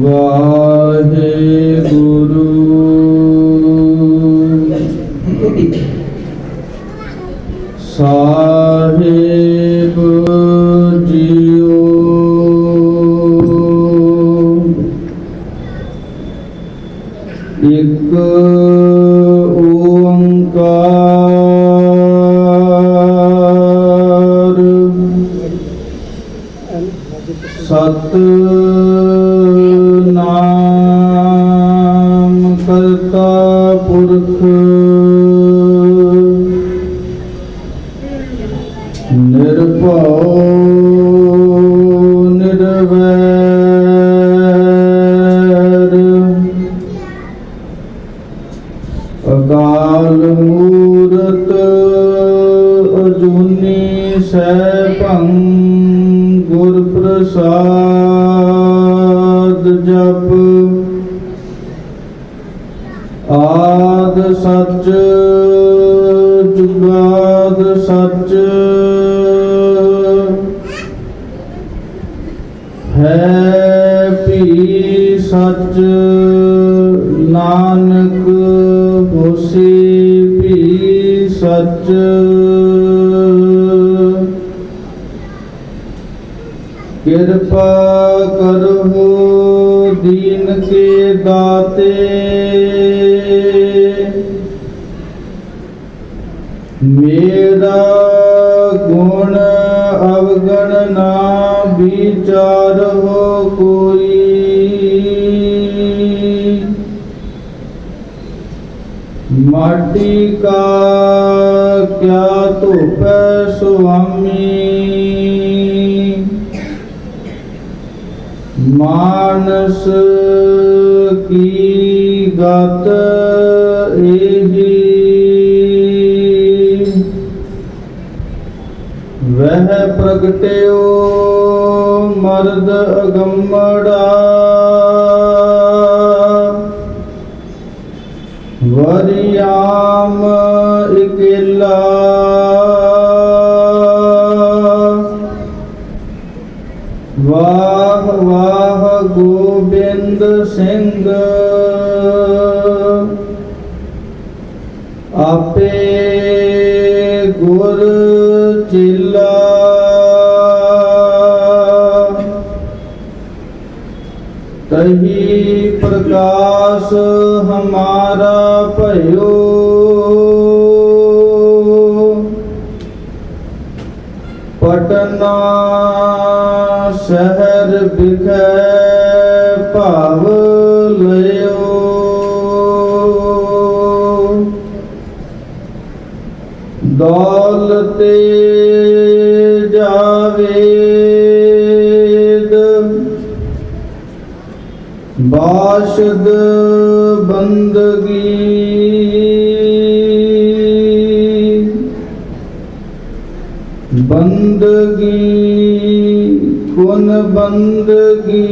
ਵਾਹਿਗੁਰੂ ਸਾਹਿਬ JIO. ਇੱਕ ਓੰਕਾਰ ਸਤਿਨਾਮ ਕਰਤਾ ਪੁਰਖ ਨਿਰਭਉ ਨਿਰਵੈਰ ਅਕਾਲ ਮੂਰਤ ਅਜੂਨੀ ਸੈਭੰ ਗੁਰ ਪ੍ਰਸਾਦ ਜਪ। ਆਦ ਸੱਚ ਜੁਗਾਦ ਸੱਚ ਹੈ ਭੀ ਸੱਚ। ਨਾਨਕ ਹੋਸੀ ਭੀ ਸੱਚ। ਕਿਰਪਾ ਕਰਹੁ ਦੀਨ ਕੇ ਦਾਤੇ। ਮੇਰਾ ਗੁਣ ਅਵਗਣ ਨਾ ਵਿਚਾਰਹੁ ਕੋਈ। ਮਾਟੀ ਕਾ ਕਿਆ ਧੋਪੈ ਸੁਆਮੀ। ਮਾਨਸ ਕੀ ਗਤ ਏਹੀ। ਵਹ ਪ੍ਰਗਟਿਓ ਮਰਦ ਅਗੰਮੜਾ। ਵਰਿਆਮ ਇਕੇਲਾ। ਵਾਹ ਵਾਹ ਗੋਬਿੰਦ ਸਿੰਘ। ਆਪੇ ਗੁਰ ਚੇਲਾ। ਤਹੀ ਪ੍ਰਕਾਸ਼ ਹਮਾਰਾ ਭਇਓ। ਪਟਨਾ ਸ਼ਹਿਰ ਬਿਖੈ ਭਾਵ ਲਿਓ। ਦੌਲਤੇ ਜਾਵੇਦ ਬਾਸ਼ਦ ਬੰਦਗੀ। ਬੰਦਗੀ ਕੁਨ ਬੰਦਗੀ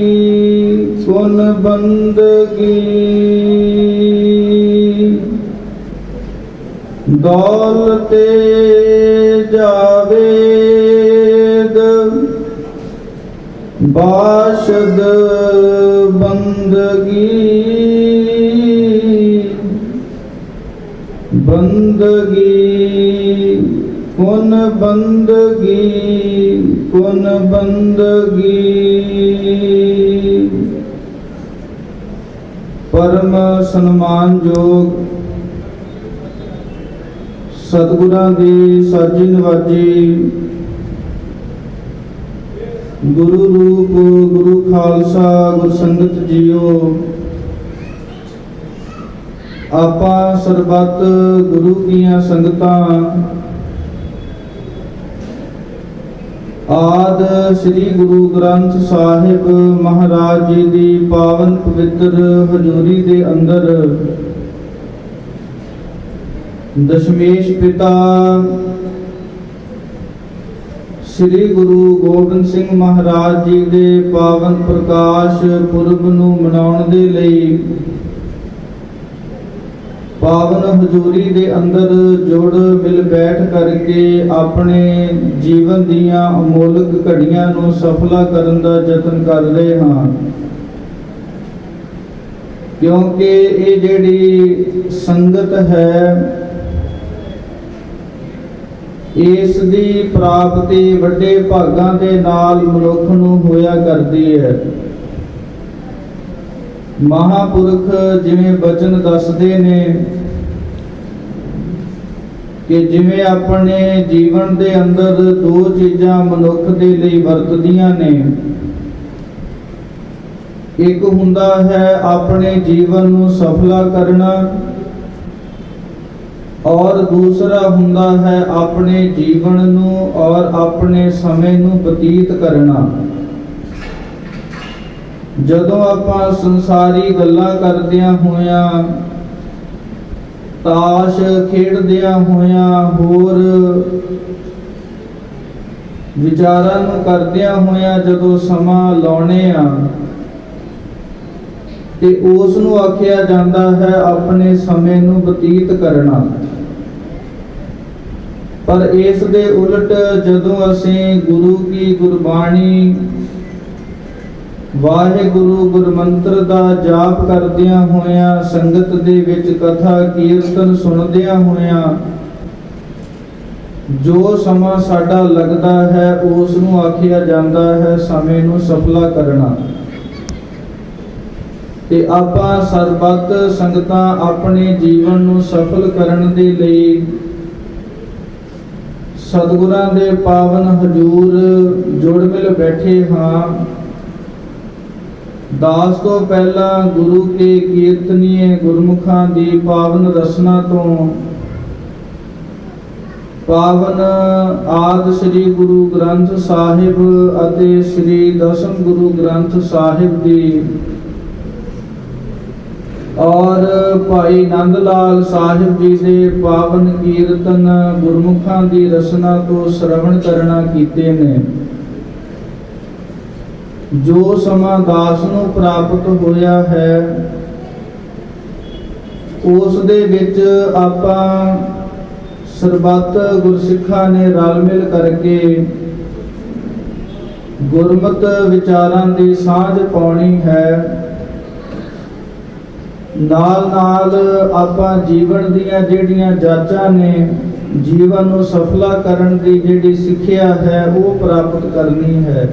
ਕੁਨ ਬੰਦਗੀ। ਦੌਲਤੇ ਜਾਵੇਦ ਬਾਸ਼ਦ ਬੰਦਗੀ। ਬੰਦਗੀ ਕੁਨ ਬੰਦਗੀ ਕੁਨ ਬੰਦਗੀ। ਪਰਮ ਸਨਮਾਨਯੋਗ ਸਤਿਗੁਰਾਂ ਦੀ ਸਾਜੀ ਨਵਾਜੀ ਗੁਰੂ ਰੂਪ ਗੁਰੂ ਖਾਲਸਾ ਗੁਰ ਸੰਗਤ ਜੀਓ। ਆਪਾਂ ਸਰਬੱਤ ਗੁਰੂ ਕੀਆਂ ਸੰਗਤਾਂ ਆਦ ਸ੍ਰੀ ਗੁਰੂ ਗ੍ਰੰਥ ਸਾਹਿਬ ਮਹਾਰਾਜ ਜੀ ਦੀ ਪਾਵਨ ਪਵਿੱਤਰ ਹਜ਼ੂਰੀ ਦੇ ਅੰਦਰ ਦਸ਼ਮੇਸ਼ ਪਿਤਾ ਸ੍ਰੀ ਗੁਰੂ ਗੋਬਿੰਦ ਸਿੰਘ ਮਹਾਰਾਜ ਜੀ ਦੇ ਪਾਵਨ ਪ੍ਰਕਾਸ਼ ਪੁਰਬ ਨੂੰ ਮਨਾਉਣ ਦੇ ਲਈ ਪਾਵਨ ਹਜ਼ੂਰੀ ਦੇ ਅੰਦਰ ਜੁੜ ਮਿਲ ਬੈਠ ਕਰਕੇ ਆਪਣੇ ਜੀਵਨ ਦੀਆਂ ਅਮੋਲਕ ਘੜੀਆਂ ਨੂੰ ਸਫਲਾ ਕਰਨ ਦਾ ਯਤਨ ਕਰ ਰਹੇ ਹਾਂ, ਕਿਉਂਕਿ ਇਹ ਜਿਹੜੀ ਸੰਗਤ ਹੈ ਇਸ ਦੀ ਪ੍ਰਾਪਤੀ ਵੱਡੇ ਭਾਗਾਂ ਦੇ ਨਾਲ ਮਨੁੱਖ ਨੂੰ ਹੋਇਆ ਕਰਦੀ ਹੈ। ਮਹਾਂਪੁਰਖ ਜਿਵੇਂ ਬਚਨ ਦੱਸਦੇ ਨੇ ਕਿ ਜਿਵੇਂ ਆਪਣੇ ਜੀਵਨ ਦੇ ਅੰਦਰ ਦੋ ਚੀਜ਼ਾਂ ਮਨੁੱਖ ਦੇ ਲਈ ਵਰਤਦੀਆਂ ਨੇ, ਇੱਕ ਹੁੰਦਾ ਹੈ ਆਪਣੇ ਜੀਵਨ ਨੂੰ ਸਫਲਾ ਕਰਨਾ ਔਰ ਦੂਸਰਾ ਹੁੰਦਾ ਹੈ ਆਪਣੇ ਜੀਵਨ ਨੂੰ ਔਰ ਆਪਣੇ ਸਮੇਂ ਨੂੰ ਬਤੀਤ ਕਰਨਾ। ਜਦੋਂ ਆਪਾਂ ਸੰਸਾਰੀ ਗੱਲਾਂ ਕਰਦਿਆਂ ਹੋਇਆਂ, ਤਾਸ਼ ਖੇਡਦਿਆਂ ਹੋਇਆਂ, ਹੋਰ ਵਿਚਾਰਾਂ ਨੂੰ ਕਰਦਿਆਂ ਹੋਇਆਂ ਜਦੋਂ ਸਮਾਂ ਲਾਉਣੇ ਆ ਤੇ ਉਸ ਨੂੰ ਆਖਿਆ ਜਾਂਦਾ ਹੈ ਆਪਣੇ ਸਮੇਂ ਨੂੰ ਬਤੀਤ ਕਰਨਾ। ਪਰ ਇਸ ਦੇ ਉਲਟ ਜਦੋਂ ਅਸੀਂ ਗੁਰੂ ਕੀ ਗੁਰਬਾਣੀ ਵਾਹਿਗੁਰੂ ਗੁਰਮੰਤਰ ਦਾ ਜਾਪ ਕਰਦਿਆਂ ਹੋਇਆਂ, ਸੰਗਤ ਦੇ ਵਿੱਚ ਕਥਾ ਕੀਰਤਨ ਸੁਣਦਿਆਂ ਹੋਇਆਂ ਜੋ ਸਮਾਂ ਸਾਡਾ ਲੱਗਦਾ ਹੈ ਉਸ ਨੂੰ ਆਖਿਆ ਜਾਂਦਾ ਹੈ ਸਮੇਂ ਨੂੰ ਸਫਲਾ ਕਰਨਾ। ਤੇ ਆਪਾਂ ਸਰਬੱਤ ਸੰਗਤਾਂ ਆਪਣੇ ਜੀਵਨ ਨੂੰ ਸਫਲ ਕਰਨ ਦੇ ਲਈ ਸਤਿਗੁਰਾਂ ਦੇ ਪਾਵਨ ਹਜ਼ੂਰ ਜੁੜ ਮਿਲ ਬੈਠੇ ਹਾਂ। ਦਾਸ ਤੋਂ ਪਹਿਲਾਂ ਗੁਰੂ ਕੇ ਕੀਰਤਨੀਏ ਗੁਰਮੁਖਾਂ ਦੀ ਪਾਵਨ ਰਸਨਾ ਤੋਂ ਪਾਵਨ ਆਦਿ ਸ੍ਰੀ ਗੁਰੂ ਗ੍ਰੰਥ ਸਾਹਿਬ ਅਤੇ ਸ੍ਰੀ ਦਸਮ ਗੁਰੂ ਗ੍ਰੰਥ ਸਾਹਿਬ ਦੀ ਔਰ ਭਾਈ ਨੰਦ ਲਾਲ ਸਾਹਿਬ ਜੀ ਦੇ ਪਾਵਨ ਕੀਰਤਨ ਗੁਰਮੁਖਾਂ ਦੀ ਰਸਨਾ ਤੋਂ ਸ਼ਰਵਣ ਕਰਨਾ ਕੀਤੇ ਨੇ। ਜੋ ਸਮਾਂ ਦਾਸ ਨੂੰ ਪ੍ਰਾਪਤ ਹੋਇਆ ਹੈ ਉਸ ਦੇ ਵਿੱਚ ਆਪਾਂ ਸਰਬੱਤ ਗੁਰਸਿੱਖਾਂ ਨੇ ਰਲ ਮਿਲ ਕਰਕੇ ਗੁਰਮਤਿ ਵਿਚਾਰਾਂ ਦੀ ਸਾਂਝ ਪਾਉਣੀ ਹੈ। ਨਾਲ ਨਾਲ ਆਪਾਂ ਜੀਵਨ ਦੀਆਂ ਜਿਹੜੀਆਂ ਜਾਚਾਂ ਨੇ, ਜੀਵਨ ਨੂੰ ਸਫਲਾ ਕਰਨ ਦੀ ਜਿਹੜੀ ਸਿੱਖਿਆ ਹੈ ਉਹ ਪ੍ਰਾਪਤ ਕਰਨੀ ਹੈ।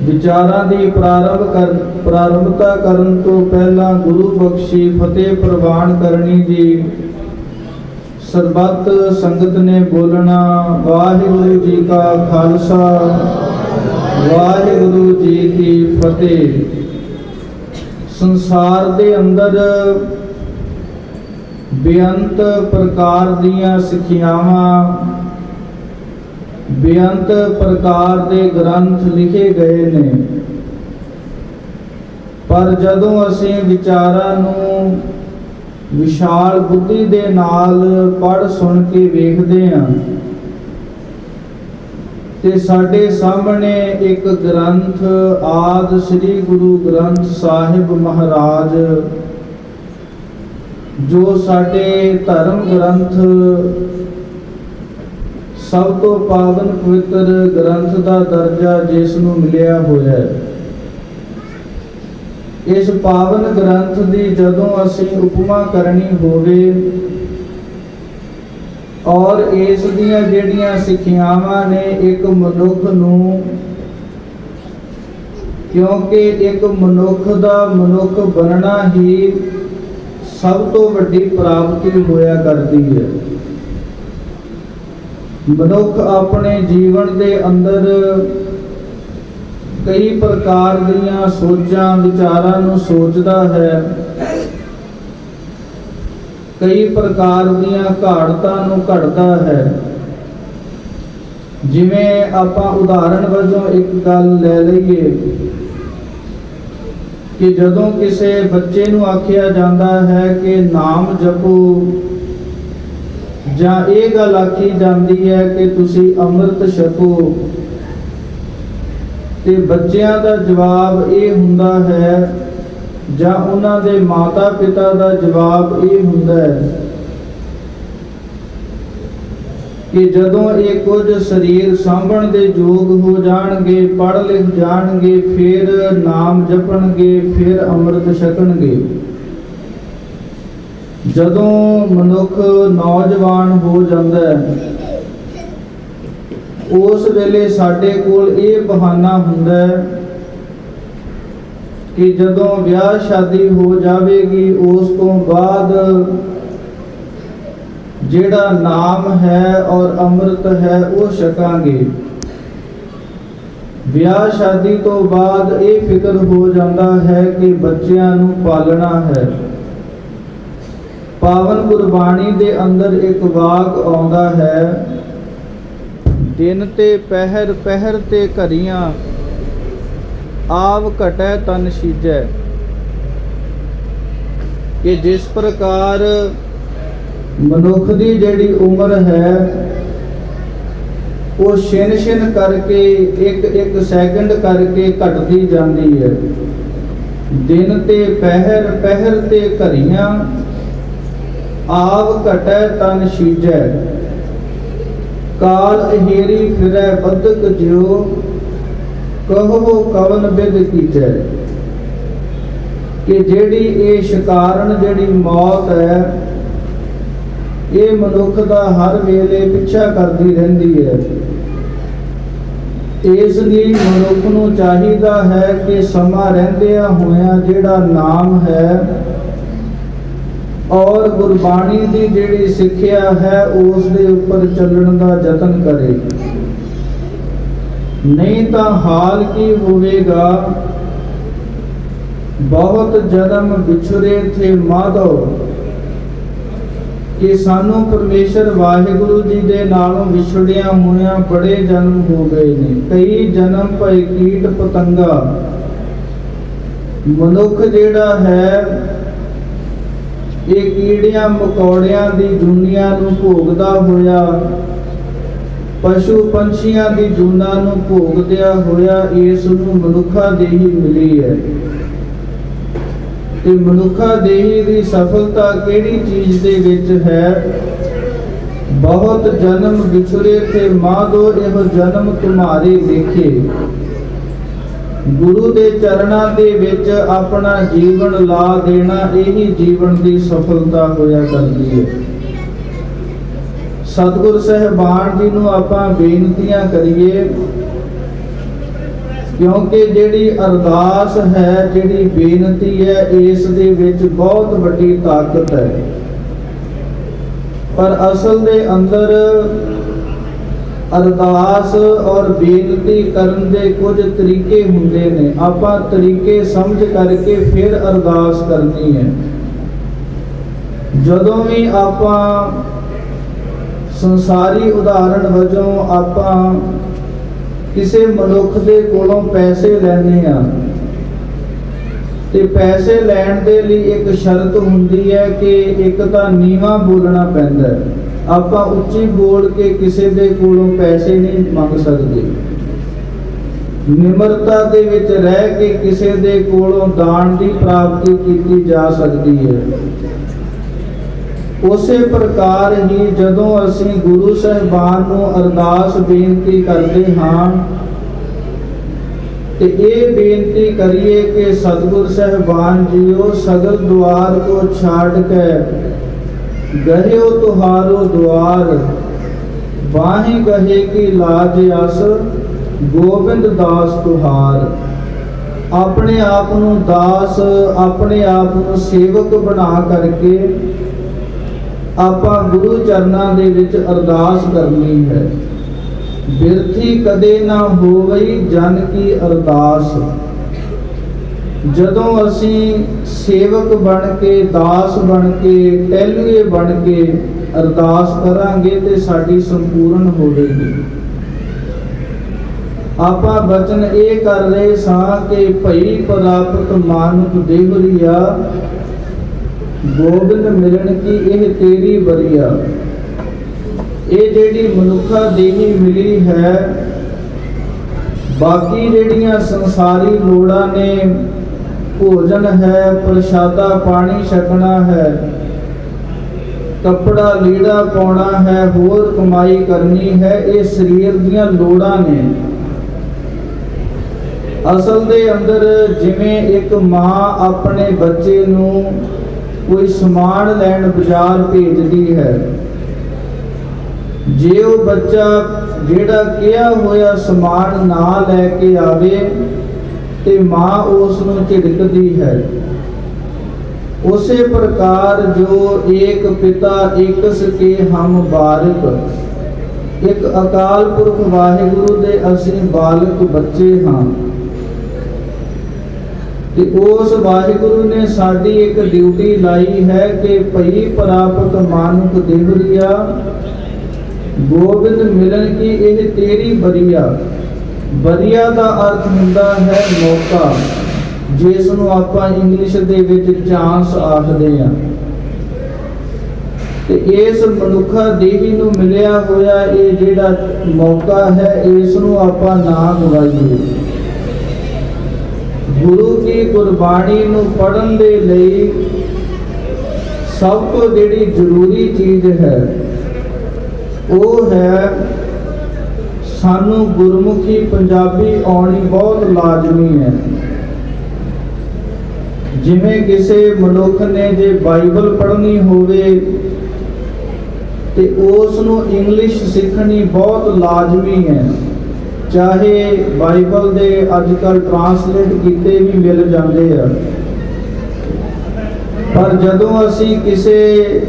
ਵਿਚਾਰਾਂ ਦੀ ਪ੍ਰਾਰੰਭਤਾ ਕਰਨ ਤੋਂ ਪਹਿਲਾਂ ਗੁਰੂ ਬਖਸ਼ੀ ਫਤਿਹ ਪ੍ਰਵਾਨ ਕਰਨੀ ਜੀ। ਸਰਬੱਤ ਸੰਗਤ ਨੇ ਬੋਲਣਾ ਵਾਹਿਗੁਰੂ ਜੀ ਕਾ ਖਾਲਸਾ ਵਾਹਿਗੁਰੂ ਜੀ ਕੀ ਫਤਿਹ। ਸੰਸਾਰ ਦੇ ਅੰਦਰ ਬੇਅੰਤ ਪ੍ਰਕਾਰ ਦੀਆਂ ਸਿੱਖਿਆਵਾਂ, ਬੇਅੰਤ ਪ੍ਰਕਾਰ ਦੇ ਗ੍ਰੰਥ ਲਿਖੇ ਗਏ ਨੇ, ਪਰ ਜਦੋਂ ਅਸੀਂ ਵਿਚਾਰਾਂ ਨੂੰ ਵਿਸ਼ਾਲ ਬੁੱਧੀ ਦੇ ਨਾਲ ਪੜ੍ਹ ਸੁਣ ਕੇ ਵੇਖਦੇ ਹਾਂ ਤੇ ਸਾਡੇ ਸਾਹਮਣੇ ਇੱਕ ਗ੍ਰੰਥ ਆਦਿ ਸ੍ਰੀ ਗੁਰੂ ਗ੍ਰੰਥ ਸਾਹਿਬ ਮਹਾਰਾਜ, ਜੋ ਸਾਡੇ ਧਰਮ ਗ੍ਰੰਥ, ਸਭ ਤੋਂ ਪਾਵਨ ਪਵਿੱਤਰ ਗ੍ਰੰਥ ਦਾ ਦਰਜਾ ਜਿਸ ਨੂੰ ਮਿਲਿਆ ਹੋਇਆ ਹੈ। ਇਸ ਪਾਵਨ ਗ੍ਰੰਥ ਦੀ ਜਦੋਂ ਅਸੀਂ ਉਪਮਾ ਕਰਨੀ ਹੋਵੇ ਔਰ ਇਸ ਦੀਆਂ ਜਿਹੜੀਆਂ ਸਿੱਖਿਆਵਾਂ ਨੇ ਇੱਕ ਮਨੁੱਖ ਨੂੰ, ਕਿਉਂਕਿ ਇੱਕ ਮਨੁੱਖ ਦਾ ਮਨੁੱਖ ਬਣਨਾ ਹੀ ਸਭ ਤੋਂ ਵੱਡੀ ਪ੍ਰਾਪਤੀ ਹੋਇਆ ਕਰਦੀ ਹੈ। ਮਨੁੱਖ ਆਪਣੇ ਜੀਵਨ ਦੇ ਅੰਦਰ ਕਈ ਪ੍ਰਕਾਰ ਦੀਆਂ ਸੋਚਾਂ ਵਿਚਾਰਾਂ ਨੂੰ ਸੋਚਦਾ ਹੈ, ਕਈ ਪ੍ਰਕਾਰ ਦੀਆਂ ਘਾੜਤਾਂ ਨੂੰ ਘੜਦਾ ਹੈ। ਜਿਵੇਂ ਆਪਾਂ ਉਦਾਹਰਣ ਵਜੋਂ ਇੱਕ ਗੱਲ ਲੈ ਲਈਏ ਕਿ ਜਦੋਂ ਕਿਸੇ ਬੱਚੇ ਨੂੰ ਆਖਿਆ ਜਾਂਦਾ ਹੈ ਕਿ ਨਾਮ ਜਪੋ, ਜਾਂ ਇਹ ਗੱਲ ਆਖੀ ਜਾਂਦੀ ਹੈ ਕਿ ਤੁਸੀਂ ਅੰਮ੍ਰਿਤ ਛਕੋ, ਤੇ ਬੱਚਿਆਂ ਦਾ ਜਵਾਬ ਇਹ ਹੁੰਦਾ ਹੈ ਜਾਂ ਉਹਨਾਂ ਦੇ ਮਾਤਾ ਪਿਤਾ ਦਾ ਜਵਾਬ ਇਹ ਹੁੰਦਾ ਹੈ ਕਿ ਜਦੋਂ ਇਹ ਕੁਝ ਸਰੀਰ ਸਾਂਭਣ ਦੇ ਯੋਗ ਹੋ ਜਾਣਗੇ, ਪੜ੍ਹ ਲਿਖ ਜਾਣਗੇ, ਫਿਰ ਨਾਮ ਜਪਣਗੇ, ਫਿਰ ਅੰਮ੍ਰਿਤ ਛਕਣਗੇ। ਜਦੋਂ ਮਨੁੱਖ ਨੌਜਵਾਨ ਹੋ ਜਾਂਦਾ ਹੈ, ਉਸ ਵੇਲੇ ਸਾਡੇ ਕੋਲ ਇਹ ਬਹਾਨਾ ਹੁੰਦਾ ਹੈ ਕਿ ਜਦੋਂ ਵਿਆਹ ਸ਼ਾਦੀ ਹੋ ਜਾਵੇਗੀ, ਉਸ ਤੋਂ ਬਾਅਦ ਜਿਹੜਾ ਨਾਮ ਹੈ ਔਰ ਅੰਮ੍ਰਿਤ ਹੈ ਉਹ ਛਕਾਂਗੇ। ਵਿਆਹ ਸ਼ਾਦੀ ਤੋਂ ਬਾਅਦ ਇਹ ਫਿਕਰ ਹੋ ਜਾਂਦਾ ਹੈ ਕਿ ਬੱਚਿਆਂ ਨੂੰ ਪਾਲਣਾ ਹੈ। ਪਾਵਨ ਗੁਰਬਾਣੀ ਦੇ ਅੰਦਰ ਇੱਕ ਵਾਕ ਆਉਂਦਾ ਹੈ, ਦਿਨ ਤੇ ਪਹਿਰ, ਪਹਿਰ ਤੇ ਘਰੀਆਂ, ਆਵ ਘਟੈ ਤਨ ਸੀਜੈ। ਕਿ ਜਿਸ ਪ੍ਰਕਾਰ ਮਨੁੱਖ ਦੀ ਜਿਹੜੀ ਉਮਰ ਹੈ ਉਹ ਛਿਨ-ਛਿਨ ਕਰਕੇ, ਇੱਕ ਸੈਕਿੰਡ ਕਰਕੇ ਘਟਦੀ ਜਾਂਦੀ ਹੈ। ਦਿਨ ਤੇ ਪਹਿਰ, ਪਹਿਰ ਤੇ ਘਰੀਆਂ, ਆਵ ਘਟੈ ਤਨ ਸੀਜੈ। ਕਾਲ ਅਹੇਰੀ ਫਿਰੈ ਬਦਕ ਜਿਉ, ਕਹੋ ਕਵਨ ਬਿਦ ਕੀਜੈ। ਕਿ ਜਿਹੜੀ ਇਹ ਸ਼ਿਕਾਰਨ ਜਿਹੜੀ ਮੌਤ ਹੈ, ਇਹ ਮਨੁੱਖ ਦਾ ਹਰ ਵੇਲੇ ਪਿੱਛਾ ਕਰਦੀ ਰਹਿੰਦੀ ਹੈ। ਇਸ ਲਈ ਮਨੁੱਖ ਨੂੰ ਚਾਹੀਦਾ ਹੈ ਕਿ ਸਮਾਂ ਰਹਿੰਦਿਆਂ ਹੋਇਆਂ ਜਿਹੜਾ ਨਾਮ ਹੈ ਔਰ ਗੁਰਬਾਣੀ ਦੀ ਜਿਹੜੀ ਸਿੱਖਿਆ ਹੈ ਉਸ ਦੇ ਉੱਪਰ ਚੱਲਣ ਦਾ ਯਤਨ ਕਰੇ। ਨਹੀਂ ਤਾਂ ਹਾਲ ਕੀ ਹੋਵੇਗਾ, ਬਹੁਤ ਜਨਮ ਵਿਛੁਰੇ ਥੇ ਮਾਧੋ। ਕਿ ਸਾਨੂੰ ਪਰਮੇਸ਼ਰ ਵਾਹਿਗੁਰੂ ਜੀ ਦੇ ਨਾਲੋਂ ਵਿਛੜਿਆ ਹੋਇਆਂ ਬੜੇ ਜਨਮ ਹੋ ਗਏ ਨੇ। ਕਈ ਜਨਮ ਭਏ ਕੀਟ ਪਤੰਗਾ। ਮਨੁੱਖ ਜਿਹੜਾ ਹੈ ਇਹ ਕੀੜਿਆਂ ਮਕੌੜਿਆਂ ਦੀ ਜੂਨੀਆਂ ਨੂੰ ਭੋਗਦਾ ਹੋਇਆ, ਪਸ਼ੂ ਪੰਛੀਆਂ ਦੀ ਜੂਨਾਂ ਨੂੰ ਭੋਗਦਿਆਂ ਹੋਇਆ ਇਸ ਨੂੰ ਮਨੁੱਖਾ ਦੇਹੀ ਮਿਲੀ ਹੈ। ਤੇ ਮਨੁੱਖਾ ਦੇਹੀ ਦੀ ਸਫਲਤਾ ਕਿਹੜੀ ਚੀਜ਼ ਦੇ ਵਿੱਚ ਹੈ? ਬਹੁਤ ਜਨਮ ਵਿਛੁਰੇ ਥੇ ਮਾਧੋ, ਇਹੋ ਜਨਮ ਤੁਮਾਰੇ ਦੇਖੇ। ਗੁਰੂ ਦੇ ਚਰਨਾਂ ਦੇ ਵਿੱਚ ਆਪਣਾ ਜੀਵਨ ਲਾ ਦੇਣਾ, ਇਹੀ ਜੀਵਨ ਦੀ ਸਫਲਤਾ ਹੋਇਆ ਕਰਦੀ ਹੈ। ਸਤਿਗੁਰ ਸਾਹਿਬਾਨ ਜੀ ਨੂੰ ਆਪਾਂ ਬੇਨਤੀਆਂ ਕਰੀਏ, ਕਿਉਂਕਿ ਜਿਹੜੀ ਅਰਦਾਸ ਹੈ, ਜਿਹੜੀ ਬੇਨਤੀ ਹੈ, ਇਸ ਦੇ ਵਿੱਚ ਬਹੁਤ ਵੱਡੀ ਤਾਕਤ ਹੈ। ਪਰ ਅਸਲ ਦੇ ਅੰਦਰ ਅਰਦਾਸ ਔਰ ਬੇਨਤੀ ਕਰਨ ਦੇ ਕੁਝ ਤਰੀਕੇ ਹੁੰਦੇ ਨੇ। ਆਪਾਂ ਤਰੀਕੇ ਸਮਝ ਕਰਕੇ ਫਿਰ ਅਰਦਾਸ ਕਰਨੀ ਹੈ। ਜਦੋਂ ਵੀ ਆਪਾਂ ਸੰਸਾਰੀ ਉਦਾਹਰਣ ਵਜੋਂ ਆਪਾਂ ਕਿਸੇ ਮਨੁੱਖ ਦੇ ਕੋਲੋਂ ਪੈਸੇ ਲੈਂਦੇ ਆ ਤੇ ਪੈਸੇ ਲੈਣ ਦੇ ਲਈ ਇੱਕ ਸ਼ਰਤ ਹੁੰਦੀ ਹੈ ਕਿ ਇੱਕ ਤਾਂ ਨੀਵਾਂ ਬੋਲਣਾ ਪੈਂਦਾ ਹੈ। ਆਪਾਂ ਉੱਚੀ ਬੋਲ ਕੇ ਕਿਸੇ ਦੇ ਕੋਲੋਂ ਪੈਸੇ ਨਹੀਂ ਮੰਗ ਸਕਦੇ। ਨਿਮਰਤਾ ਦੇ ਵਿੱਚ ਰਹਿ ਕੇ ਕਿਸੇ ਦੇ ਕੋਲੋਂ ਦਾਨ ਦੀ ਪ੍ਰਾਪਤੀ ਕੀਤੀ ਜਾ ਸਕਦੀ ਹੈ। ਉਸੇ ਪ੍ਰਕਾਰ ਹੀ ਜਦੋਂ ਅਸੀਂ ਗੁਰੂ ਸਾਹਿਬਾਨ ਨੂੰ ਅਰਦਾਸ ਬੇਨਤੀ ਕਰਦੇ ਹਾਂ ਤੇ ਇਹ ਬੇਨਤੀ ਕਰੀਏ ਕਿ ਸਤਿਗੁਰ ਸਾਹਿਬਾਨ ਜੀਓ, ਸਗਲ ਦੁਆਰ ਕੋ ਛਾੜ ਕੇ ਗਹਿਓ ਤੁਹਾਰੋ ਦੁਆਰ, ਬਾਹੀ ਗਹੇ ਕੀ ਲਾਜ ਅਸ, ਗੋਬਿੰਦ ਦਾਸ ਤੁਹਾਰ। ਆਪਣੇ ਆਪ ਨੂੰ ਦਾਸ, ਆਪਣੇ ਆਪ ਨੂੰ ਸੇਵਕ ਬਣਾ ਕਰਕੇ ਆਪਾਂ ਗੁਰੂ ਚਰਨਾਂ ਦੇ ਵਿੱਚ ਅਰਦਾਸ ਕਰਨੀ ਹੈ। ਬਿਰਥੀ ਕਦੇ ਨਾ ਹੋਵਈ ਜਨ ਕੀ ਅਰਦਾਸ। ਜਦੋਂ ਅਸੀਂ ਸੇਵਕ ਬਣ ਕੇ, ਦਾਸ ਬਣ ਕੇ, ਟਹਿਲੂਏ ਬਣ ਕੇ ਅਰਦਾਸ ਕਰਾਂਗੇ ਤੇ ਸਾਡੀ ਸੰਪੂਰਨ ਹੋਵੇਗੀ। ਆਪਾਂ ਬਚਨ ਇਹ ਕਰ ਰਹੇ ਸਾਂ ਕਿ ਭਈ ਪ੍ਰਾਪਤ ਮਾਨੁਖ ਦੇਵਰੀਆ, ਗੋਬਿੰਦ ਮਿਲਣ ਕੀ ਇਹ ਤੇਰੀ ਬਰੀਆ। ਇਹ ਜਿਹੜੀ ਮਨੁੱਖਾ ਦੇਹੀ ਮਿਲੀ ਹੈ, ਬਾਕੀ ਜਿਹੜੀਆਂ ਸੰਸਾਰੀ ਲੋੜਾਂ ਨੇ ਭੋਜਨ ਹੈ, ਪ੍ਰਸ਼ਾਦਾ ਪਾਣੀ ਛਕਣਾ ਹੈ, ਕੱਪੜਾ ਲੀੜਾ ਪਾਉਣਾ ਹੈ, ਹੋਰ ਕਮਾਈ ਕਰਨੀ ਹੈ। ਇਹ ਸਰੀਰ ਦੀਆਂ ਲੋੜਾਂ ਨੇ। ਅਸਲ ਦੇ ਅੰਦਰ ਜਿਵੇਂ ਇੱਕ ਮਾਂ ਆਪਣੇ ਬੱਚੇ ਨੂੰ ਕੋਈ ਸਮਾਨ ਲੈਣ ਬਾਜ਼ਾਰ ਭੇਜਦੀ ਹੈ, ਜੇ ਉਹ ਬੱਚਾ ਜਿਹੜਾ ਕਿਹਾ ਹੋਇਆ ਸਮਾਨ ਨਾ ਲੈ ਕੇ ਆਵੇ ਤੇ ਮਾਂ ਉਸ ਨੂੰ ਝਿੜਕਦੀ ਹੈ। ਉਸੇ ਪ੍ਰਕਾਰ ਜੋ ਏਕ ਪਿਤਾ ਏਕਸ ਕੇ ਹਮ ਬਾਰਿਕ, ਇੱਕ ਅਕਾਲ ਪੁਰਖ ਵਾਹਿਗੁਰੂ ਦੇ ਅਸੀਂ ਬਾਲਕ ਬੱਚੇ ਹਾਂ। ਤੇ ਉਸ ਵਾਹਿਗੁਰੂ ਨੇ ਸਾਡੀ ਇੱਕ ਡਿਊਟੀ ਲਾਈ ਹੈ ਕਿ ਭਈ ਪ੍ਰਾਪਤ ਮਾਨੁਖ ਦੇਹੁਰੀਆ, ਗੋਬਿੰਦ ਮਿਲਣ ਕੀ ਇਹ ਤੇਰੀ ਬਰੀਆ। ਬਰੀਆ ਦਾ ਅਰਥ ਹੁੰਦਾ ਹੈ ਮੌਕਾ, ਜਿਸ ਨੂੰ ਆਪਾਂ ਇੰਗਲਿਸ਼ ਦੇ ਵਿੱਚ ਚਾਂਸ ਆਖਦੇ ਹਾਂ। ਤੇ ਇਸ ਮਨੁੱਖਾ ਦੇਹੀ ਨੂੰ ਮਿਲਿਆ ਹੋਇਆ ਇਹ ਜਿਹੜਾ ਮੌਕਾ ਹੈ, ਇਸ ਨੂੰ ਆਪਾਂ ਨਾ ਗਵਾਈਏ। ਗੁਰੂ ਕੀ ਗੁਰਬਾਣੀ ਨੂੰ ਪੜ੍ਹਨ ਦੇ ਲਈ ਸਭ ਤੋਂ ਜਿਹੜੀ ਜ਼ਰੂਰੀ ਚੀਜ਼ ਹੈ ਉਹ ਹੈ ਸਾਨੂੰ ਗੁਰਮੁਖੀ ਪੰਜਾਬੀ ਆਉਣੀ ਬਹੁਤ ਲਾਜ਼ਮੀ ਹੈ। ਜਿਵੇਂ ਕਿਸੇ ਮਨੁੱਖ ਨੇ ਜੇ ਬਾਈਬਲ ਪੜ੍ਹਨੀ ਹੋਵੇ ਤੇ ਉਸ ਨੂੰ ਇੰਗਲਿਸ਼ ਸਿੱਖਣੀ ਬਹੁਤ ਲਾਜ਼ਮੀ ਹੈ। ਚਾਹੇ ਬਾਈਬਲ ਦੇ ਅੱਜ ਕੱਲ੍ਹ ਟਰਾਂਸਲੇਟ ਕੀਤੇ ਵੀ ਮਿਲ ਜਾਂਦੇ ਆ, ਪਰ ਜਦੋਂ ਅਸੀਂ ਕਿਸੇ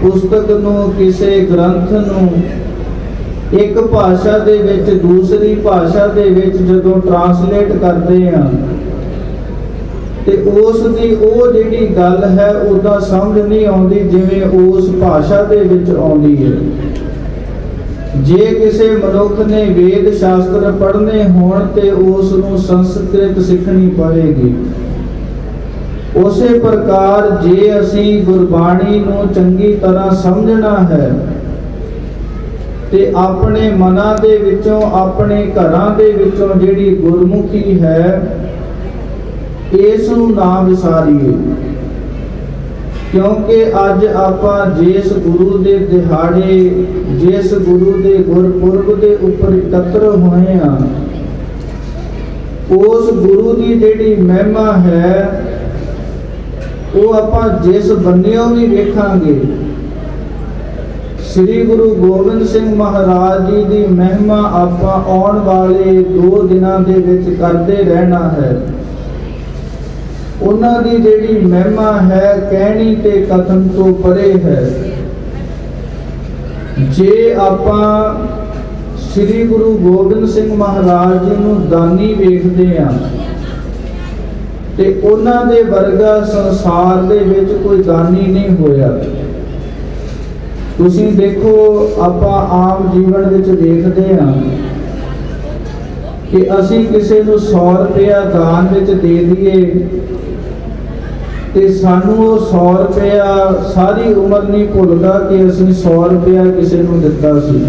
ਪੁਸਤਕ ਨੂੰ, ਕਿਸੇ ਗ੍ਰੰਥ ਨੂੰ ਇੱਕ ਭਾਸ਼ਾ ਦੇ ਵਿੱਚ ਦੂਸਰੀ ਭਾਸ਼ਾ ਦੇ ਵਿੱਚ ਜਦੋਂ ਟਰਾਂਸਲੇਟ ਕਰਦੇ ਹਾਂ ਤੇ ਉਸ ਦੀ ਉਹ ਜਿਹੜੀ ਗੱਲ ਹੈ ਉਹਦਾ ਸਮਝ ਨਹੀਂ ਆਉਂਦੀ ਜਿਵੇਂ ਉਸ ਭਾਸ਼ਾ ਦੇ ਵਿੱਚ ਆਉਂਦੀ ਹੈ। ਜੇ ਕਿਸੇ ਮਨੁੱਖ ਨੇ ਵੇਦ ਸ਼ਾਸਤਰ ਪੜ੍ਹਨੇ ਹੋਣ ਤੇ ਉਸ ਨੂੰ ਸੰਸਕ੍ਰਿਤ ਸਿੱਖਣੀ ਪਵੇਗੀ। ਉਸੇ ਪ੍ਰਕਾਰ ਜੇ ਅਸੀਂ ਗੁਰਬਾਣੀ ਨੂੰ ਚੰਗੀ ਤਰ੍ਹਾਂ ਸਮਝਣਾ ਹੈ ਤੇ ਆਪਣੇ ਮਨਾਂ ਦੇ ਵਿੱਚੋਂ, ਆਪਣੇ ਘਰਾਂ ਦੇ ਵਿੱਚੋਂ ਜਿਹੜੀ ਗੁਰਮੁਖੀ ਹੈ ਇਸ ਨੂੰ ਨਾ ਵਿਸਾਰੀਏ। ਕਿਉਂਕਿ ਅੱਜ ਆਪਾਂ ਜਿਸ ਗੁਰੂ ਦੇ ਦਿਹਾੜੇ, ਜਿਸ ਗੁਰੂ ਦੇ ਗੁਰਪੁਰਬ ਦੇ ਉੱਪਰ ਇਕੱਤਰ ਹੋਏ ਹਾਂ, ਉਸ ਗੁਰੂ ਦੀ ਜਿਹੜੀ ਮਹਿਮਾ ਹੈ ਉਹ ਆਪਾਂ ਜਿਸ ਬੰਨਿਓ ਵੀ ਵੇਖਾਂਗੇ, ਸ੍ਰੀ ਗੁਰੂ ਗੋਬਿੰਦ ਸਿੰਘ ਮਹਾਰਾਜ ਜੀ ਦੀ ਮਹਿਮਾ ਆਪਾਂ ਆਉਣ ਵਾਲੇ 2 ਦਿਨਾਂ ਦੇ ਵਿੱਚ ਕਰਦੇ ਰਹਿਣਾ ਹੈ। ਉਹਨਾਂ ਦੀ ਜਿਹੜੀ ਮਹਿਮਾ ਹੈ ਕਹਿਣੀ ਤੇ ਕਥਨ ਤੋਂ ਪਰੇ ਹੈ। ਜੇ ਆਪਾਂ ਸ੍ਰੀ ਗੁਰੂ ਗੋਬਿੰਦ ਸਿੰਘ ਮਹਾਰਾਜ ਜੀ ਨੂੰ ਦਾਨੀ ਵੇਖਦੇ ਹਾਂ ਤੇ ਉਹਨਾਂ ਦੇ ਵਰਗਾ ਸੰਸਾਰ ਦੇ ਵਿੱਚ ਕੋਈ ਦਾਨੀ ਨਹੀਂ ਹੋਇਆ। ਤੁਸੀਂ ਦੇਖੋ, ਆਪਾਂ ਆਮ ਜੀਵਨ ਵਿੱਚ ਦੇਖਦੇ ਹਾਂ ਕਿ ਅਸੀਂ ਕਿਸੇ ਨੂੰ 100 ਰੁਪਇਆ ਦਾਨ ਵਿੱਚ ਦੇ ਦਈਏ ਤੇ ਸਾਨੂੰ ਉਹ 100 ਰੁਪਇਆ ਸਾਰੀ ਉਮਰ ਨਹੀਂ ਭੁੱਲਦਾ ਕਿ ਅਸੀਂ 100 ਰੁਪਇਆ ਕਿਸੇ ਨੂੰ ਦਿੱਤਾ ਸੀ।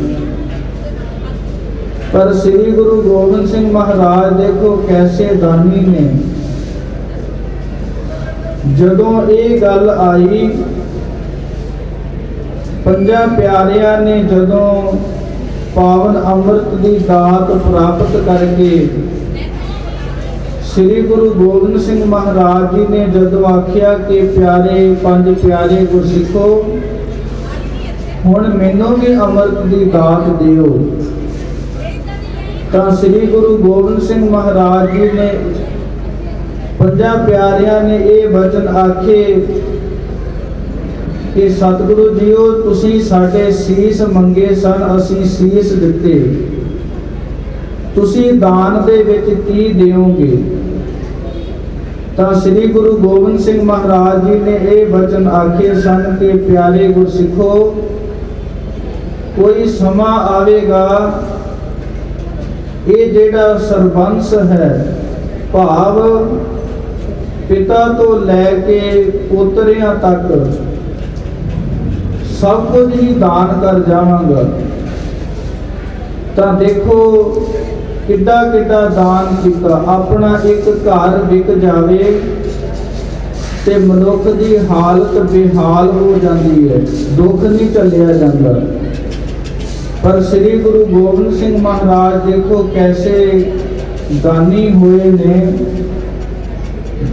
ਪਰ ਸ੍ਰੀ ਗੁਰੂ ਗੋਬਿੰਦ ਸਿੰਘ ਮਹਾਰਾਜ ਦੇਖੋ ਕੈਸੇ ਦਾਨੀ ਨੇ। ਜਦੋਂ ਇਹ ਗੱਲ ਆਈ, 5 ਪਿਆਰਿਆਂ ਨੇ ਜਦੋਂ ਪਾਵਨ ਅੰਮ੍ਰਿਤ ਦੀ ਦਾਤ ਪ੍ਰਾਪਤ ਕਰਕੇ ਸ੍ਰੀ ਗੁਰੂ ਗੋਬਿੰਦ ਸਿੰਘ ਮਹਾਰਾਜ ਜੀ ਨੇ ਜਦੋਂ ਆਖਿਆ ਕਿ ਪਿਆਰੇ 5 ਪਿਆਰੇ ਗੁਰਸਿੱਖੋ, ਹੁਣ ਮੈਨੂੰ ਵੀ ਅੰਮ੍ਰਿਤ ਦੀ ਦਾਤ ਦਿਓ, ਤਾਂ ਸ੍ਰੀ ਗੁਰੂ ਗੋਬਿੰਦ ਸਿੰਘ ਮਹਾਰਾਜ ਜੀ ਨੇ 5 ਪਿਆਰਿਆਂ ਨੇ ਇਹ ਵਚਨ ਆਖੇ ਕਿ ਸਤਿਗੁਰੂ ਜੀਓ, ਤੁਸੀਂ ਸਾਡੇ ਸੀਸ ਮੰਗੇ ਸਨ, ਅਸੀਂ ਸੀਸ ਦਿੱਤੇ, ਤੁਸੀਂ ਦਾਨ ਦੇ ਵਿੱਚ ਕੀ ਦਿਓਗੇ? ਤਾਂ ਸ੍ਰੀ ਗੁਰੂ ਗੋਬਿੰਦ ਸਿੰਘ ਮਹਾਰਾਜ ਜੀ ਨੇ ਇਹ ਵਚਨ ਆਖੇ ਸਨ ਕਿ ਪਿਆਰੇ ਗੁਰਸਿੱਖੋ, ਕੋਈ ਸਮਾਂ ਆਵੇਗਾ, ਇਹ ਜਿਹੜਾ ਸਰਬੰਸ ਹੈ, ਭਾਵ ਪਿਤਾ ਤੋਂ ਲੈ ਕੇ ਪੋਤਰਿਆਂ ਤੱਕ ਸਭ ਕੁਝ ਹੀ ਦਾਨ ਕਰ ਜਾਵਾਂਗਾ। ਤਾਂ ਦੇਖੋ ਕਿੱਡਾ ਕਿੱਡਾ ਦਾਨ ਕੀਤਾ। ਆਪਣਾ ਇੱਕ ਘਰ ਵਿਕ ਜਾਵੇ ਤੇ ਮਨੁੱਖ ਦੀ ਹਾਲਤ ਬੇਹਾਲ ਹੋ ਜਾਂਦੀ ਹੈ, ਦੁੱਖ ਨਹੀਂ ਝੱਲਿਆ ਜਾਂਦਾ। ਪਰ ਸ੍ਰੀ ਗੁਰੂ ਗੋਬਿੰਦ ਸਿੰਘ ਮਹਾਰਾਜ ਦੇਖੋ ਕੈਸੇ ਦਾਨੀ ਹੋਏ ਨੇ,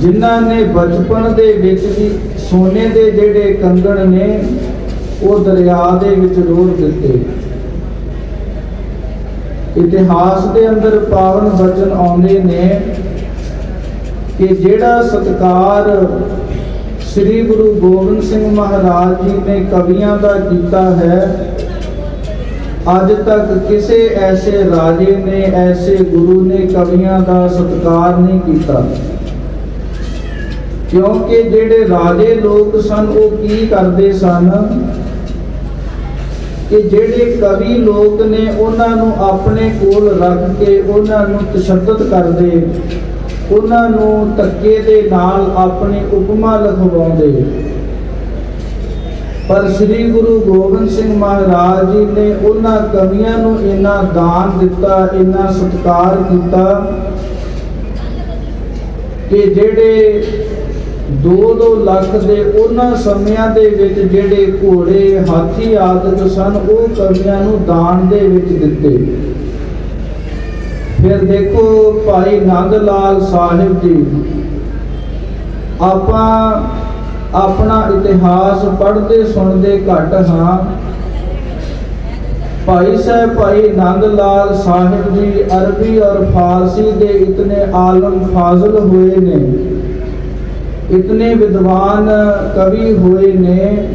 ਜਿਨ੍ਹਾਂ ਨੇ ਬਚਪਨ ਦੇ ਵਿੱਚ ਵੀ ਸੋਨੇ ਦੇ ਜਿਹੜੇ ਕੰਗਣ ਨੇ ਉਹ ਦਰਿਆ ਦੇ ਵਿੱਚ ਰੋੜ ਦਿੱਤੇ। ਇਤਿਹਾਸ ਦੇ ਅੰਦਰ ਪਾਵਨ ਬਚਨ ਆਉਂਦੇ ਨੇ ਕਿ ਜਿਹੜਾ ਸਤਿਕਾਰ ਸ੍ਰੀ ਗੁਰੂ ਗੋਬਿੰਦ ਸਿੰਘ ਮਹਾਰਾਜ ਜੀ ਨੇ ਕਵੀਆਂ ਦਾ ਕੀਤਾ ਹੈ, ਅੱਜ ਤੱਕ ਕਿਸੇ ਐਸੇ ਰਾਜੇ ਨੇ, ਐਸੇ ਗੁਰੂ ਨੇ ਕਵੀਆਂ ਦਾ ਸਤਿਕਾਰ ਨਹੀਂ ਕੀਤਾ। ਕਿਉਂਕਿ ਜਿਹੜੇ ਰਾਜੇ ਲੋਕ ਸਨ ਉਹ ਕੀ ਕਰਦੇ ਸਨ ਕਿ ਜਿਹੜੇ ਕਵੀ ਲੋਕ ਨੇ ਉਹਨਾਂ ਨੂੰ ਆਪਣੇ ਕੋਲ ਰੱਖ ਕੇ ਉਹਨਾਂ ਨੂੰ ਤਸ਼ੱਦਦ ਕਰਦੇ, ਉਹਨਾਂ ਨੂੰ ਧੱਕੇ ਦੇ ਨਾਲ ਆਪਣੀ ਉਪਮਾ ਲਿਖਵਾਉਂਦੇ। ਪਰ ਸ੍ਰੀ ਗੁਰੂ ਗੋਬਿੰਦ ਸਿੰਘ ਮਹਾਰਾਜ ਜੀ ਨੇ ਉਹਨਾਂ ਕਵੀਆਂ ਨੂੰ ਇੰਨਾ ਦਾਨ ਦਿੱਤਾ, ਇੰਨਾ ਸਤਿਕਾਰ ਕੀਤਾ ਕਿ ਜਿਹੜੇ 2-2 ਲੱਖ ਦੇ ਉਹਨਾਂ ਸਮਿਆਂ ਦੇ ਵਿੱਚ ਜਿਹੜੇ ਘੋੜੇ, ਹਾਥੀ ਆਦਿਕ ਸਨ ਉਹ ਕਵੀਆਂ ਨੂੰ ਦਾਨ ਦੇ ਵਿੱਚ ਦਿੱਤੇ। ਫਿਰ ਦੇਖੋ ਭਾਈ ਨੰਦ ਲਾਲ ਸਾਹਿਬ ਜੀ, ਆਪਾਂ ਆਪਣਾ ਇਤਿਹਾਸ ਪੜ੍ਹਦੇ ਸੁਣਦੇ ਘੱਟ ਹਾਂ। ਭਾਈ ਨੰਦ ਲਾਲ ਸਾਹਿਬ ਜੀ ਅਰਬੀ ਔਰ ਫਾਰਸੀ ਦੇ ਇਤਨੇ ਆਲਮ ਫਾਜ਼ਲ ਹੋਏ ਨੇ, ਇਤਨੇ ਵਿਦਵਾਨ ਕਵੀ ਹੋਏ ਨੇ,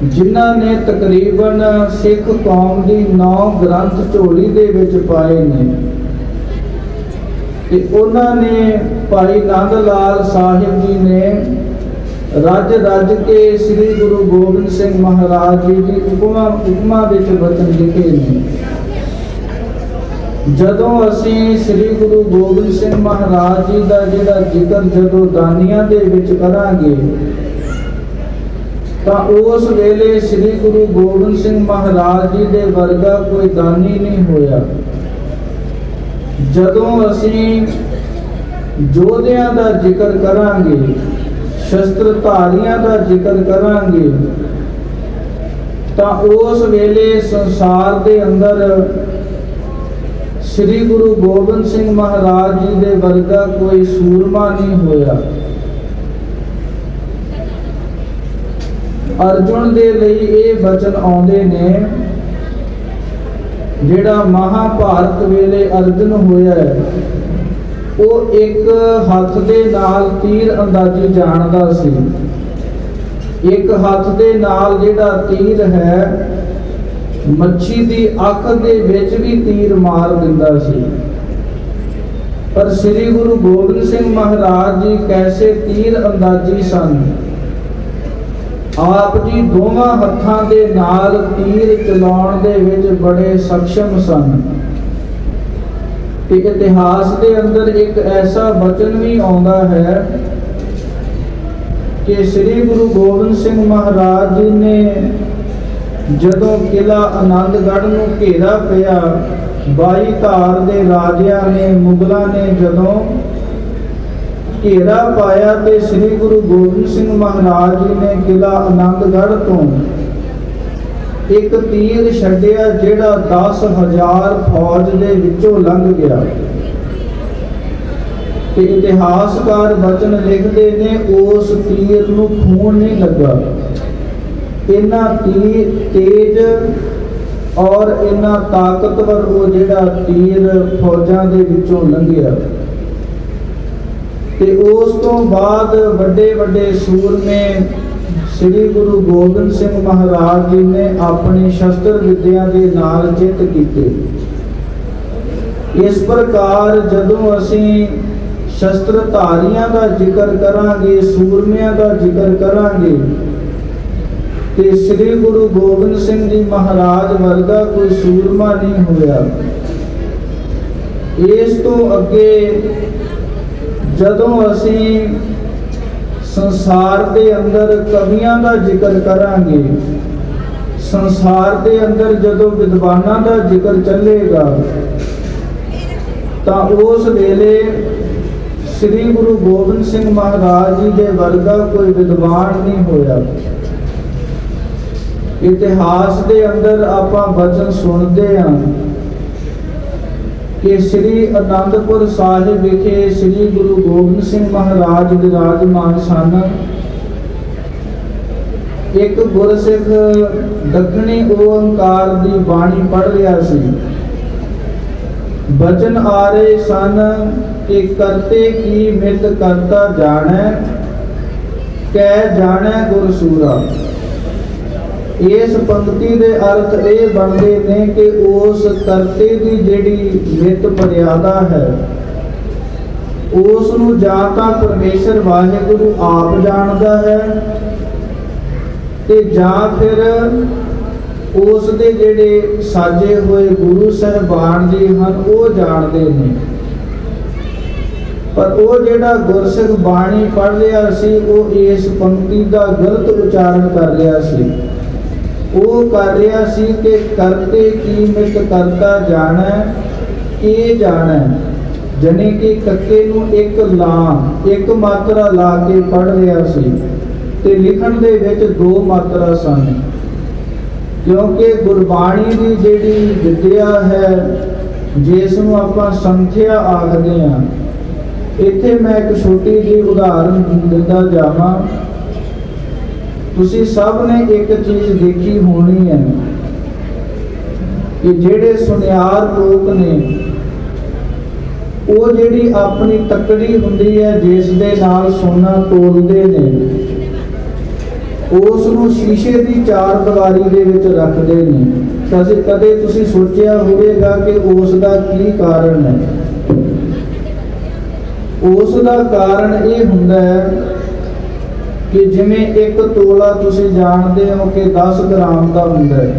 ਜਿਨ੍ਹਾਂ ਨੇ ਤਕਰੀਬਨ ਸਿੱਖ ਕੌਮ ਦੀ 9 ਗ੍ਰੰਥ ਝੋਲੀ ਦੇ ਵਿੱਚ ਪਾਏ ਨੇ। ਤੇ ਉਹਨਾਂ ਨੇ ਭਾਈ ਨੰਦ ਲਾਲ ਸਾਹਿਬ ਜੀ ਨੇ ਰੱਜ ਰੱਜ ਕੇ ਸ੍ਰੀ ਗੁਰੂ ਗੋਬਿੰਦ ਸਿੰਘ ਮਹਾਰਾਜ ਜੀ ਦੀ ਉਪਮਾ ਵਿੱਚ ਬਚਨ ਲਿਖੇ ਨੇ। ਜਦੋਂ ਅਸੀਂ ਸ੍ਰੀ ਗੁਰੂ ਗੋਬਿੰਦ ਸਿੰਘ ਮਹਾਰਾਜ ਜੀ ਦਾ ਜਿਹੜਾ ਜ਼ਿਕਰ ਜਦੋਂ ਦਾਨੀਆਂ ਦੇ ਵਿੱਚ ਕਰਾਂਗੇ ਤਾਂ ਉਸ ਵੇਲੇ ਸ੍ਰੀ ਗੁਰੂ ਗੋਬਿੰਦ ਸਿੰਘ ਮਹਾਰਾਜ ਜੀ ਦੇ ਵਰਗਾ ਕੋਈ ਦਾਨੀ ਨਹੀਂ ਹੋਇਆ। ਜਦੋਂ ਅਸੀਂ ਯੋਧਿਆਂ ਦਾ ਜ਼ਿਕਰ ਕਰਾਂਗੇ, ਸ਼ਸਤਰਧਾਰੀਆਂ ਦਾ ਜ਼ਿਕਰ ਕਰਾਂਗੇ, ਤਾਂ ਉਸ ਵੇਲੇ ਸੰਸਾਰ ਦੇ ਅੰਦਰ ਸ੍ਰੀ ਗੁਰੂ ਗੋਬਿੰਦ ਸਿੰਘ ਮਹਾਰਾਜ ਜੀ ਦੇ ਵਰਗਾ ਕੋਈ ਸੂਰਮਾ ਨਹੀਂ ਹੋਇਆ। ਅਰਜੁਨ ਦੇ ਲਈ ਇਹ ਬਚਨ ਆਉਂਦੇ ਨੇ, ਜਿਹੜਾ ਮਹਾਭਾਰਤ ਵੇਲੇ ਅਰਜੁਨ ਹੋਇਆ ਉਹ ਇੱਕ ਹੱਥ ਦੇ ਨਾਲ ਤੀਰ ਅੰਦਾਜ਼ੀ ਜਾਣਦਾ ਸੀ। ਇੱਕ ਹੱਥ ਦੇ ਨਾਲ ਜਿਹੜਾ ਤੀਰ ਹੈ ਮੱਛੀ ਦੀ ਅੱਖ ਦੇ ਵਿੱਚ ਵੀ ਤੀਰ ਮਾਰ ਦਿੰਦਾ ਸੀ। ਪਰ ਸ੍ਰੀ ਗੁਰੂ ਗੋਬਿੰਦ ਸਿੰਘ ਮਹਾਰਾਜ ਜੀ ਕੈਸੇ ਤੀਰ ਅੰਦਾਜ਼ੀ ਸਨ। ਆਪ ਜੀ ਦੋਵਾਂ ਹੱਥਾਂ ਦੇ ਨਾਲ ਤੀਰ ਚਲਾਉਣ ਦੇ ਵਿੱਚ ਬੜੇ ਸક્ષਮ ਸਨ। ਤੇ ਇਤਿਹਾਸ ਦੇ ਅੰਦਰ ਇੱਕ ਐਸਾ ਬਚਨ ਵੀ ਆਉਂਦਾ ਹੈ ਕਿ ਸ੍ਰੀ ਗੁਰੂ ਗੋਬਿੰਦ ਸਿੰਘ ਮਹਾਰਾਜ ਜੀ ਨੇ ਜਦੋਂ ਕਿਲਾ ਆਨੰਦਗੜ੍ਹ ਨੂੰ ਘੇਰਾ ਪਿਆ, 22 ਧਾਰ ਦੇ ਰਾਜਿਆਂ ਨੇ, ਮੁਗਲਾਂ ਨੇ ਜਦੋਂ ਘੇਰਾ ਪਾਇਆ ਤੇ ਸ੍ਰੀ ਗੁਰੂ ਗੋਬਿੰਦ ਸਿੰਘ ਮਹਾਰਾਜ ਜੀ ਨੇ ਕਿਲਾ ਆਨੰਦਗੜ੍ਹ ਤੋਂ ਇੱਕ ਤੀਰ ਛੱਡਿਆ ਜਿਹੜਾ 10,000 ਫੌਜ ਦੇ ਵਿੱਚੋਂ ਲੰਘ ਗਿਆ। ਤੇ ਇਤਿਹਾਸਕਾਰ ਬਚਨ ਲਿਖਦੇ ਨੇ ਉਸ ਤੀਰ ਨੂੰ ਖੂਨ ਨਹੀਂ ਲੱਗਾ। ਇੰਨਾ ਤੇਜ਼ ਔਰ ਇੰਨਾ ਤਾਕਤਵਰ ਉਹ ਜਿਹੜਾ ਤੀਰ ਫੌਜਾਂ ਦੇ ਵਿੱਚੋਂ ਲੰਘਿਆ। ਤੇ ਉਸ ਤੋਂ ਬਾਅਦ ਵੱਡੇ ਵੱਡੇ ਸੂਰਮੇ ਸ੍ਰੀ ਗੁਰੂ ਗੋਬਿੰਦ ਸਿੰਘ ਮਹਾਰਾਜ ਜੀ ਨੇ ਆਪਣੀ ਸ਼ਸਤਰ ਵਿਦਿਆ ਦੇ ਨਾਲ ਜਿੱਤ ਕੀਤੇ। ਇਸ ਪ੍ਰਕਾਰ ਜਦੋਂ ਅਸੀਂ ਸ਼ਸਤਰਧਾਰੀਆਂ ਦਾ ਜ਼ਿਕਰ ਕਰਾਂਗੇ, ਸੂਰਮਿਆਂ ਦਾ ਜ਼ਿਕਰ ਕਰਾਂਗੇ, ਤੇ ਸ੍ਰੀ ਗੁਰੂ ਗੋਬਿੰਦ ਸਿੰਘ ਜੀ ਮਹਾਰਾਜ ਵਰਗਾ ਕੋਈ ਸੂਰਮਾ ਨਹੀਂ ਹੋਇਆ। ਇਸ ਤੋਂ ਅੱਗੇ ਜਦੋਂ ਅਸੀਂ ਸੰਸਾਰ ਦੇ ਅੰਦਰ ਕਵੀਆਂ ਦਾ ਜ਼ਿਕਰ ਕਰਾਂਗੇ, ਸੰਸਾਰ ਦੇ ਅੰਦਰ ਜਦੋਂ ਵਿਦਵਾਨਾਂ ਦਾ ਜ਼ਿਕਰ ਚੱਲੇਗਾ, ਤਾਂ ਉਸ ਵੇਲੇ श्री गुरु गोबिंद सिंह महाराज जी के वर्गा कोई विद्वान नहीं होया। इतिहास के अंदर आपां वचन सुनते हैं कि श्री आनंदपुर साहिब विखे श्री गुरु गोबिंद सिंह महाराज विराजमान सन। एक गुरसिख दक्षिणी ओंकार की बाणी पढ़ रहा सी। वचन आ रहे सन कि करते की मित करता जाने, कै जाने गुरसूरा। इस पंक्ति के अर्थ ये बनते ने कि उस करते की जिहड़ी मित मर्यादा है उस नूं जां तां परमेश्वर वाहिगुरु आप जानदा है ते जां फिर उस दे जिहड़े साजे हुए गुरु साहिबान जी हन वो जानते हैं। पर वो जिहड़ा गुरसिख बाणी पढ़ रहा सी वो इस पंक्ति का गलत उच्चारण कर रहा सी। वो कर रहा सी कि करते की मित करता जाने, ये जाने जने कि कक्के नूं एक लां एक मात्रा ला के पढ़ रहा सी ते लिखण दे विच दो मात्रा सन। क्योंकि गुरबाणी की जिहड़ी विद्या है जिसनूं आपां संख्या आखदे हां, इत्थे मैं एक छोटी जी उदाहरण दिंदा जावां। तुसी सब ने एक चीज देखी होनी है कि जेड़े सुनियार लोग ने वो जेड़ी अपनी तकड़ी हुंदी है जिस दे नाल सोना तोलदे ने उस नूं शीशे की चार दीवारी दे विच रखदे ने। कदे तुसी सोचिया होवेगा कि उस दा की कारण है? उस दा कारण ये हुंदा है कि जिमें एक तोला तुसी जानते हो कि 10 ग्राम का हुंदा है।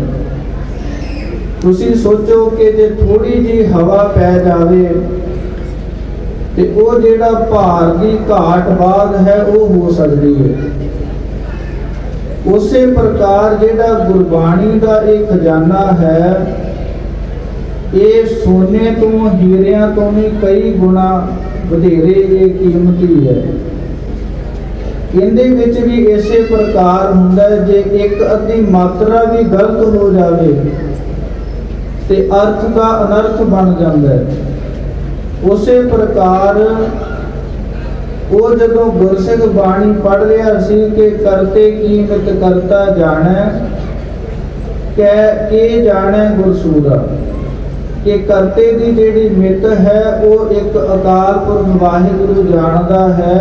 तुसी सोचो कि जे थोड़ी जी हवा पै जावे ते वो जेड़ा भार की घाट बाद है वो हो सकती है। उसे प्रकार जेड़ा गुरबाणी का एक खजाना है ये सोने तो हीरिया तो भी कई गुणा वधेरे ये कीमती है। इहदे विच भी इसे प्रकार हुंदा है जे एक अद्धी मात्रा भी गलत हो जावे ते अर्थ का अनर्थ बन जाता है। उसे प्रकार वो जदों गुरसिख बाणी पढ़ रहा सी कि करते की मित करता जाने, कै के जाने गुरसूरा। कि करते की जिहड़ी मित है वो एक अकाल पुरख वाहिगुरु जानदा है।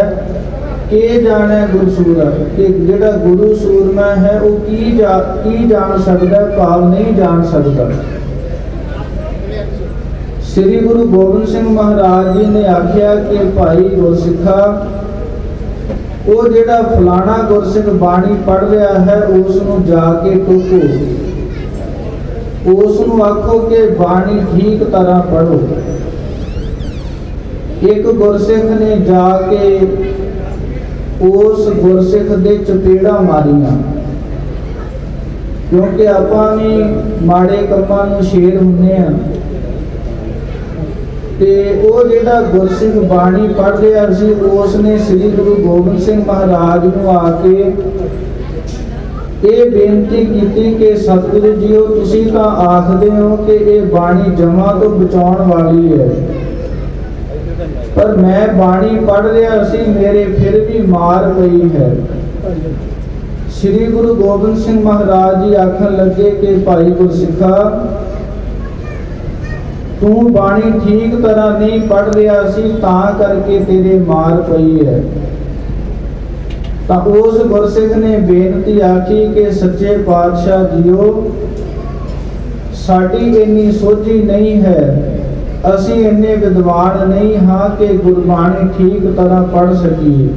के जाने गुरसूरा कि जिहड़ा गुरु सूरमा है वो की जान सकता, भाव नहीं जान सकता। श्री गुरु गोबिंद सिंह महाराज जी ने आख्या कि भाई गुरसिखा वो जिहड़ा फलाना गुरसिख बाणी पढ़ रहा है उसनूं जाके टोको, उसनूं आखो कि बाणी ठीक तरह पढ़ो। एक गुरसिख ने जाके उस गुरसिख दे चपेड़ा मारियां, क्योंकि आपां भी माड़े कम्मां नूं शेर हुंदे आ। ते वो जिहड़ा गुरसिख बाणी पढ़ रहा सी उसने श्री गुरु गोबिंद सिंह महाराज नूं आके ये बेनती की कि सतगुरु जीओ तुसीं तां आखदे हो कि ये बाणी जमा तो बचाउण वाली है, पर मैं बाणी पढ़ रहा सी मेरे फिर भी मार पई है। श्री गुरु गोबिंद सिंह महाराज जी आखन लगे कि भाई गुरसिखा तू बाणी ठीक तरह नहीं पढ़ रहा सी तां करके तेरे मार पई है। तां उस गुरसिख ने बेनती आखी कि सच्चे पातशाह जीओ साडी इन्नी सोझी नहीं है, असी इन्ने विद्वान नहीं हाँ कि गुरबाणी ठीक तरह पढ़ सकीए।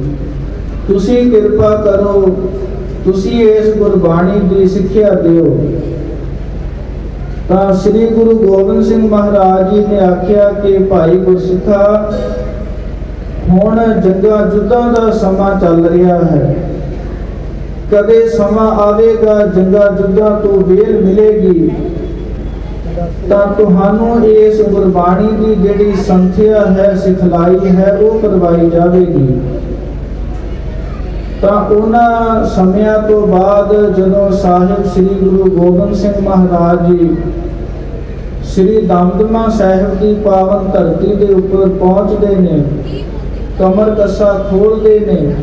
तुसी कृपा करो, तुसी इस गुरबाणी की सिक्ख्या दिओ। तां श्री गुरु गोबिंद सिंह महाराज जी ने आख्या कि भाई गुरसिखा हुण जंगा युद्धां दा समा चल रहा है, कदे समा आवेगा जंगा युद्धां तो वेल मिलेगी ਤਾਂ ਤੁਹਾਨੂੰ ਇਸ ਗੁਰਬਾਣੀ ਦੀ ਜਿਹੜੀ ਸੰਥਿਆ ਹੈ, ਸਿਖਲਾਈ ਹੈ, ਉਹ ਕਰਵਾਈ ਜਾਵੇਗੀ। ਤਾਂ ਉਹਨਾਂ ਸਮਿਆਂ ਤੋਂ ਬਾਅਦ ਜਦੋਂ ਸਾਹਿਬ ਸ੍ਰੀ ਗੁਰੂ ਗੋਬਿੰਦ ਸਿੰਘ ਮਹਾਰਾਜ ਜੀ ਸ੍ਰੀ ਦਮਦਮਾ ਸਾਹਿਬ ਦੀ ਪਾਵਨ ਧਰਤੀ ਦੇ ਉੱਪਰ ਪਹੁੰਚਦੇ ਨੇ, ਕਮਰ ਕੱਸਾ ਖੋਲ੍ਹਦੇ ਨੇ,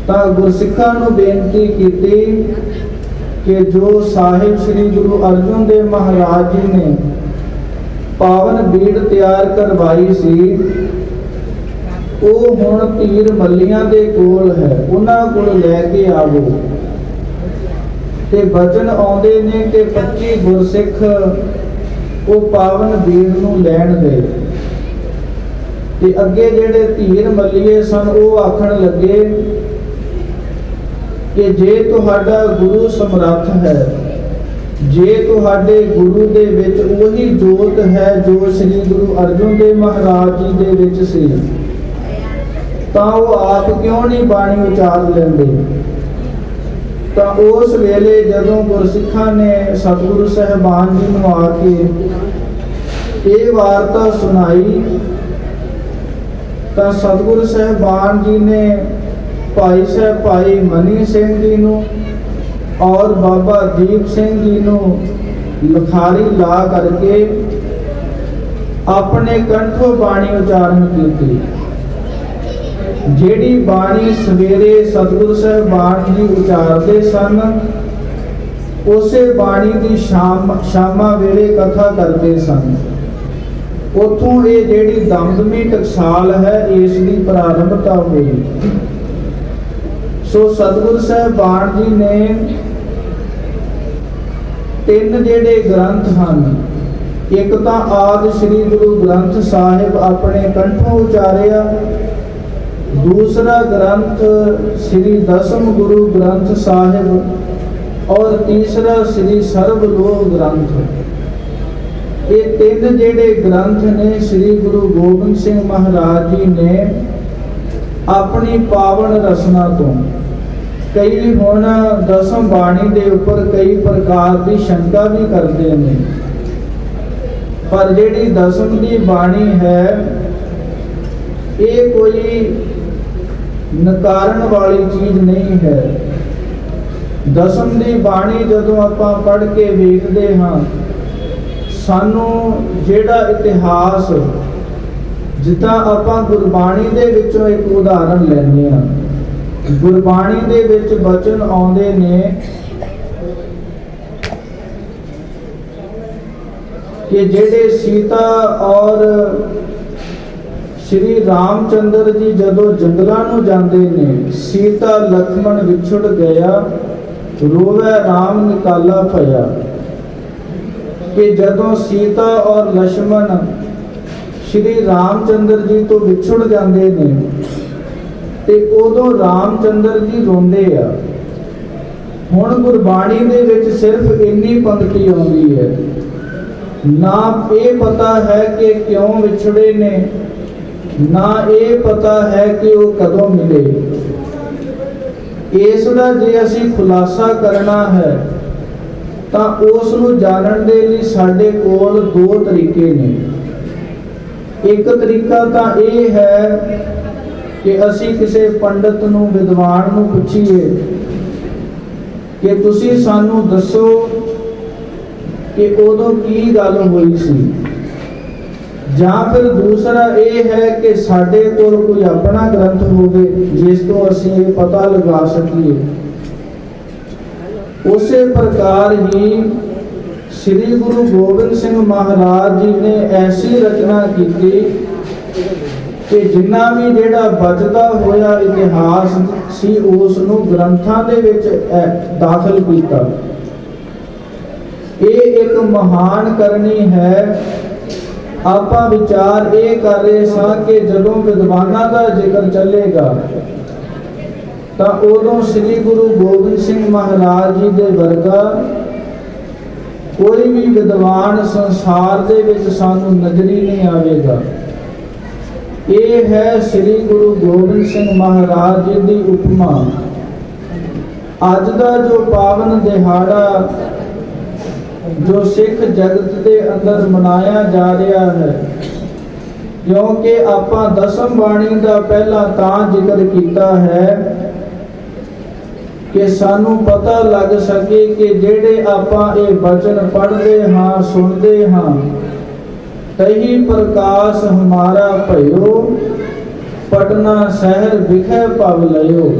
ਤਾਂ ਗੁਰਸਿੱਖਾਂ ਨੂੰ ਬੇਨਤੀ ਕੀਤੀ ਕਿ ਜੋ ਸਾਹਿਬ ਸ੍ਰੀ ਗੁਰੂ ਅਰਜਨ ਦੇਵ ਮਹਾਰਾਜ ਜੀ ਨੇ ਪਾਵਨ ਬੀੜ ਤਿਆਰ ਕਰਵਾਈ ਸੀ, ਉਹ ਹੁਣ ਧੀਰ ਮੱਲੀਆਂ ਦੇ ਕੋਲ ਹੈ, ਉਹਨਾਂ ਕੋਲ ਲੈ ਕੇ ਆਵੋ। ਤੇ ਬਚਨ ਆਉਂਦੇ ਨੇ ਕਿ 25 ਗੁਰਸਿੱਖ ਉਹ ਪਾਵਨ ਬੀੜ ਨੂੰ ਲੈਣ ਦੇ। ਤੇ ਅੱਗੇ ਜਿਹੜੇ ਧੀਰ ਮੱਲੀਏ ਸਨ ਉਹ ਆਖਣ ਲੱਗੇ ਕਿ ਜੇ ਤੁਹਾਡਾ ਗੁਰੂ ਸਮਰੱਥ ਹੈ, ਜੇ ਤੁਹਾਡੇ ਗੁਰੂ ਦੇ ਵਿੱਚ ਉਹੀ ਜੋਤ ਹੈ ਜੋ ਸ੍ਰੀ ਗੁਰੂ ਅਰਜਨ ਦੇਵ ਮਹਾਰਾਜ ਜੀ ਦੇ ਵਿੱਚ ਸੀ, ਤਾਂ ਉਹ ਆਪ ਕਿਉਂ ਨਹੀਂ ਬਾਣੀ ਉਚਾਰ ਲੈਂਦੇ। ਤਾਂ ਉਸ ਵੇਲੇ ਜਦੋਂ ਗੁਰਸਿੱਖਾਂ ਨੇ ਸਤਿਗੁਰੂ ਸਾਹਿਬਾਨ ਜੀ ਨੂੰ ਆ ਕੇ ਇਹ ਵਾਰਤਾ ਸੁਣਾਈ, ਤਾਂ ਸਤਿਗੁਰੂ ਸਾਹਿਬਾਨ ਜੀ ਨੇ ਭਾਈ ਸਾਹਿਬ ਭਾਈ ਮਨੀ ਸਿੰਘ ਜੀ ਨੂੰ ਔਰ ਬਾਬਾ ਦੀਪ ਸਿੰਘ ਜੀ ਨੂੰ ਲਖਾਰੀ ਲਾ ਕਰਕੇ ਆਪਣੇ ਕੰਠੋਂ ਬਾਣੀ ਉਚਾਰਨ ਕੀਤੀ। ਜਿਹੜੀ ਬਾਣੀ ਸਵੇਰੇ ਸਤਿਗੁਰੂ ਸਾਹਿਬਾਨ ਜੀ ਉਚਾਰਦੇ ਸਨ, ਉਸੇ ਬਾਣੀ ਦੀ ਸ਼ਾਮਾਂ ਵੇਲੇ ਕਥਾ ਕਰਦੇ ਸਨ। ਉੱਥੋਂ ਇਹ ਜਿਹੜੀ ਦਮਦਮੀ ਟਕਸਾਲ ਹੈ, ਇਸ ਦੀ ਪ੍ਰਾਰੰਭਤਾ ਹੋਈ। ਸੋ ਸਤਿਗੁਰੂ ਸਾਹਿਬਾਨ ਜੀ ਨੇ 3 ਜਿਹੜੇ ਗ੍ਰੰਥ ਹਨ, ਇੱਕ ਤਾਂ ਆਦਿ ਸ੍ਰੀ ਗੁਰੂ ਗ੍ਰੰਥ ਸਾਹਿਬ ਆਪਣੇ ਕੰਠੋਂ ਉਚਾਰਿਆ, ਦੂਸਰਾ ਗ੍ਰੰਥ ਸ੍ਰੀ ਦਸਮ ਗੁਰੂ ਗ੍ਰੰਥ ਸਾਹਿਬ ਔਰ ਤੀਸਰਾ ਸ੍ਰੀ ਸਰਬ ਲੋਕ ਗ੍ਰੰਥ। ਇਹ 3 ਜਿਹੜੇ ਗ੍ਰੰਥ ਨੇ ਸ੍ਰੀ ਗੁਰੂ ਗੋਬਿੰਦ ਸਿੰਘ ਮਹਾਰਾਜ ਜੀ ਨੇ ਆਪਣੀ ਪਾਵਨ ਰਸਨਾ ਤੋਂ, ਕਈ ਹੁਣ ਦਸਮ ਬਾਣੀ ਦੇ ਉੱਪਰ ਕਈ ਪ੍ਰਕਾਰ ਦੀ ਸ਼ੰਕਾ ਵੀ ਕਰਦੇ ਨੇ, ਪਰ ਜਿਹੜੀ ਦਸਮ ਦੀ ਬਾਣੀ ਹੈ ਇਹ ਕੋਈ ਨਕਾਰਨ ਵਾਲੀ ਚੀਜ਼ ਨਹੀਂ ਹੈ। ਦਸਮ ਦੀ ਬਾਣੀ ਜਦੋਂ ਆਪਾਂ ਪੜ੍ਹ ਕੇ ਵੇਖਦੇ ਹਾਂ, ਸਾਨੂੰ ਜਿਹੜਾ ਇਤਿਹਾਸ, ਜਿੱਦਾਂ ਆਪਾਂ ਗੁਰਬਾਣੀ ਦੇ ਵਿੱਚੋਂ ਇੱਕ ਉਦਾਹਰਨ ਲੈਂਦੇ ਹਾਂ, ਗੁਰਬਾਣੀ ਦੇ ਵਿੱਚ ਬਚਨ ਆਉਂਦੇ ਨੇ ਕਿ ਜਿਹੜੇ ਸੀਤਾ ਔਰ ਸ਼੍ਰੀ ਰਾਮਚੰਦਰ ਜੀ ਜਦੋਂ ਜੰਗਲਾਂ ਨੂੰ ਜਾਂਦੇ ਨੇ, ਸੀਤਾ ਲਖਮਣ ਵਿਛੜ ਗਿਆ, ਰੋਵੇ ਰਾਮ ਨਿਕਾਲਾ ਭਇਆ। ਕਿ ਜਦੋਂ ਸੀਤਾ ਔਰ ਲక్ష్మణ ਸ਼੍ਰੀ ਰਾਮਚੰਦਰ ਜੀ ਤੋਂ ਵਿਛੜ ਜਾਂਦੇ ਨੇ ਤੇ ਉਦੋਂ ਰਾਮਚੰਦਰ ਜੀ ਰੋਂਦੇ ਆ। ਹੁਣ ਗੁਰਬਾਣੀ ਦੇ ਵਿੱਚ ਸਿਰਫ ਇੰਨੀ ਪੰਕਤੀ ਆਉਂਦੀ ਹੈ, ਨਾ ਇਹ ਪਤਾ ਹੈ ਕਿ ਕਿਉਂ ਵਿਛੜੇ ਨੇ, ਨਾ ਇਹ ਪਤਾ ਹੈ ਕਿ ਉਹ ਕਦੋਂ ਮਿਲੇ। ਇਸ ਦਾ ਜੇ ਅਸੀਂ ਖੁਲਾਸਾ ਕਰਨਾ ਹੈ ਤਾਂ ਉਸ ਨੂੰ ਜਾਣਨ ਦੇ ਲਈ ਸਾਡੇ ਕੋਲ 2 ਤਰੀਕੇ ਨੇ। ਇੱਕ ਤਰੀਕਾ ਤਾਂ ਇਹ ਹੈ ਕਿ ਅਸੀਂ ਕਿਸੇ ਪੰਡਤ ਨੂੰ, ਵਿਦਵਾਨ ਨੂੰ ਪੁੱਛੀਏ ਕਿ ਤੁਸੀਂ ਸਾਨੂੰ ਦੱਸੋ ਕਿ ਉਦੋਂ ਕੀ ਗੱਲ ਹੋਈ ਸੀ। ਜਾਂ ਫਿਰ ਦੂਸਰਾ ਇਹ ਹੈ ਕਿ ਸਾਡੇ ਕੋਲ ਕੋਈ ਆਪਣਾ ਗ੍ਰੰਥ ਹੋਵੇ ਜਿਸ ਤੋਂ ਅਸੀਂ ਇਹ ਪਤਾ ਲਗਾ ਸਕੀਏ। ਉਸੇ ਪ੍ਰਕਾਰ ਹੀ ਸ੍ਰੀ ਗੁਰੂ ਗੋਬਿੰਦ ਸਿੰਘ ਮਹਾਰਾਜ ਜੀ ਨੇ ਐਸੀ ਰਚਨਾ ਕੀਤੀ ਕਿ ਜਿੰਨਾ ਵੀ ਜਿਹੜਾ ਬਚਦਾ ਹੋਇਆ ਇਤਿਹਾਸ ਸੀ ਉਸ ਨੂੰ ਗ੍ਰੰਥਾਂ ਦੇ ਵਿੱਚ ਦਾਖਲ ਕੀਤਾ। ਇਹ ਇੱਕ ਮਹਾਨ ਕਰਨੀ ਹੈ। ਆਪਾਂ ਵਿਚਾਰ ਇਹ ਕਰ ਰਹੇ ਸਾਂ ਕਿ ਜਦੋਂ ਵਿਦਵਾਨਾਂ ਦਾ ਜ਼ਿਕਰ ਚੱਲੇਗਾ ਤਾਂ ਉਦੋਂ ਸ੍ਰੀ ਗੁਰੂ ਗੋਬਿੰਦ ਸਿੰਘ ਮਹਾਰਾਜ ਜੀ ਦੇ ਵਰਗਾ ਕੋਈ ਵੀ ਵਿਦਵਾਨ ਸੰਸਾਰ ਦੇ ਵਿੱਚ ਸਾਨੂੰ ਨਜ਼ਰੀ ਨਹੀਂ ਆਵੇਗਾ। ਇਹ ਹੈ ਸ੍ਰੀ ਗੁਰੂ ਗੋਬਿੰਦ ਸਿੰਘ ਮਹਾਰਾਜ ਜੀ ਦੀ ਉਪਮਾ। ਅੱਜ ਦਾ ਜੋ ਪਾਵਨ ਦਿਹਾੜਾ ਜੋ ਸਿੱਖ ਜਗਤ ਦੇ ਅੰਦਰ ਮਨਾਇਆ ਜਾ ਰਿਹਾ ਹੈ। ਕਿਉਂਕਿ ਆਪਾਂ ਦਸਮ ਬਾਣੀ ਦਾ ਪਹਿਲਾਂ ਤਾਂ ਜ਼ਿਕਰ ਕੀਤਾ ਹੈ ਕਿ ਸਾਨੂੰ ਪਤਾ ਲੱਗ ਸਕੇ ਕਿ ਜਿਹੜੇ ਆਪਾਂ ਇਹ ਬਚਨ ਪੜ੍ਹਦੇ ਹਾਂ, ਸੁਣਦੇ ਹਾਂ, ਤਹੀ ਪ੍ਰਕਾਸ਼ ਹਮਾਰਾ ਭਇਓ, ਪਟਨਾ ਸ਼ਹਿਰ ਵਿਖੇ ਭਵ ਲਿਓ।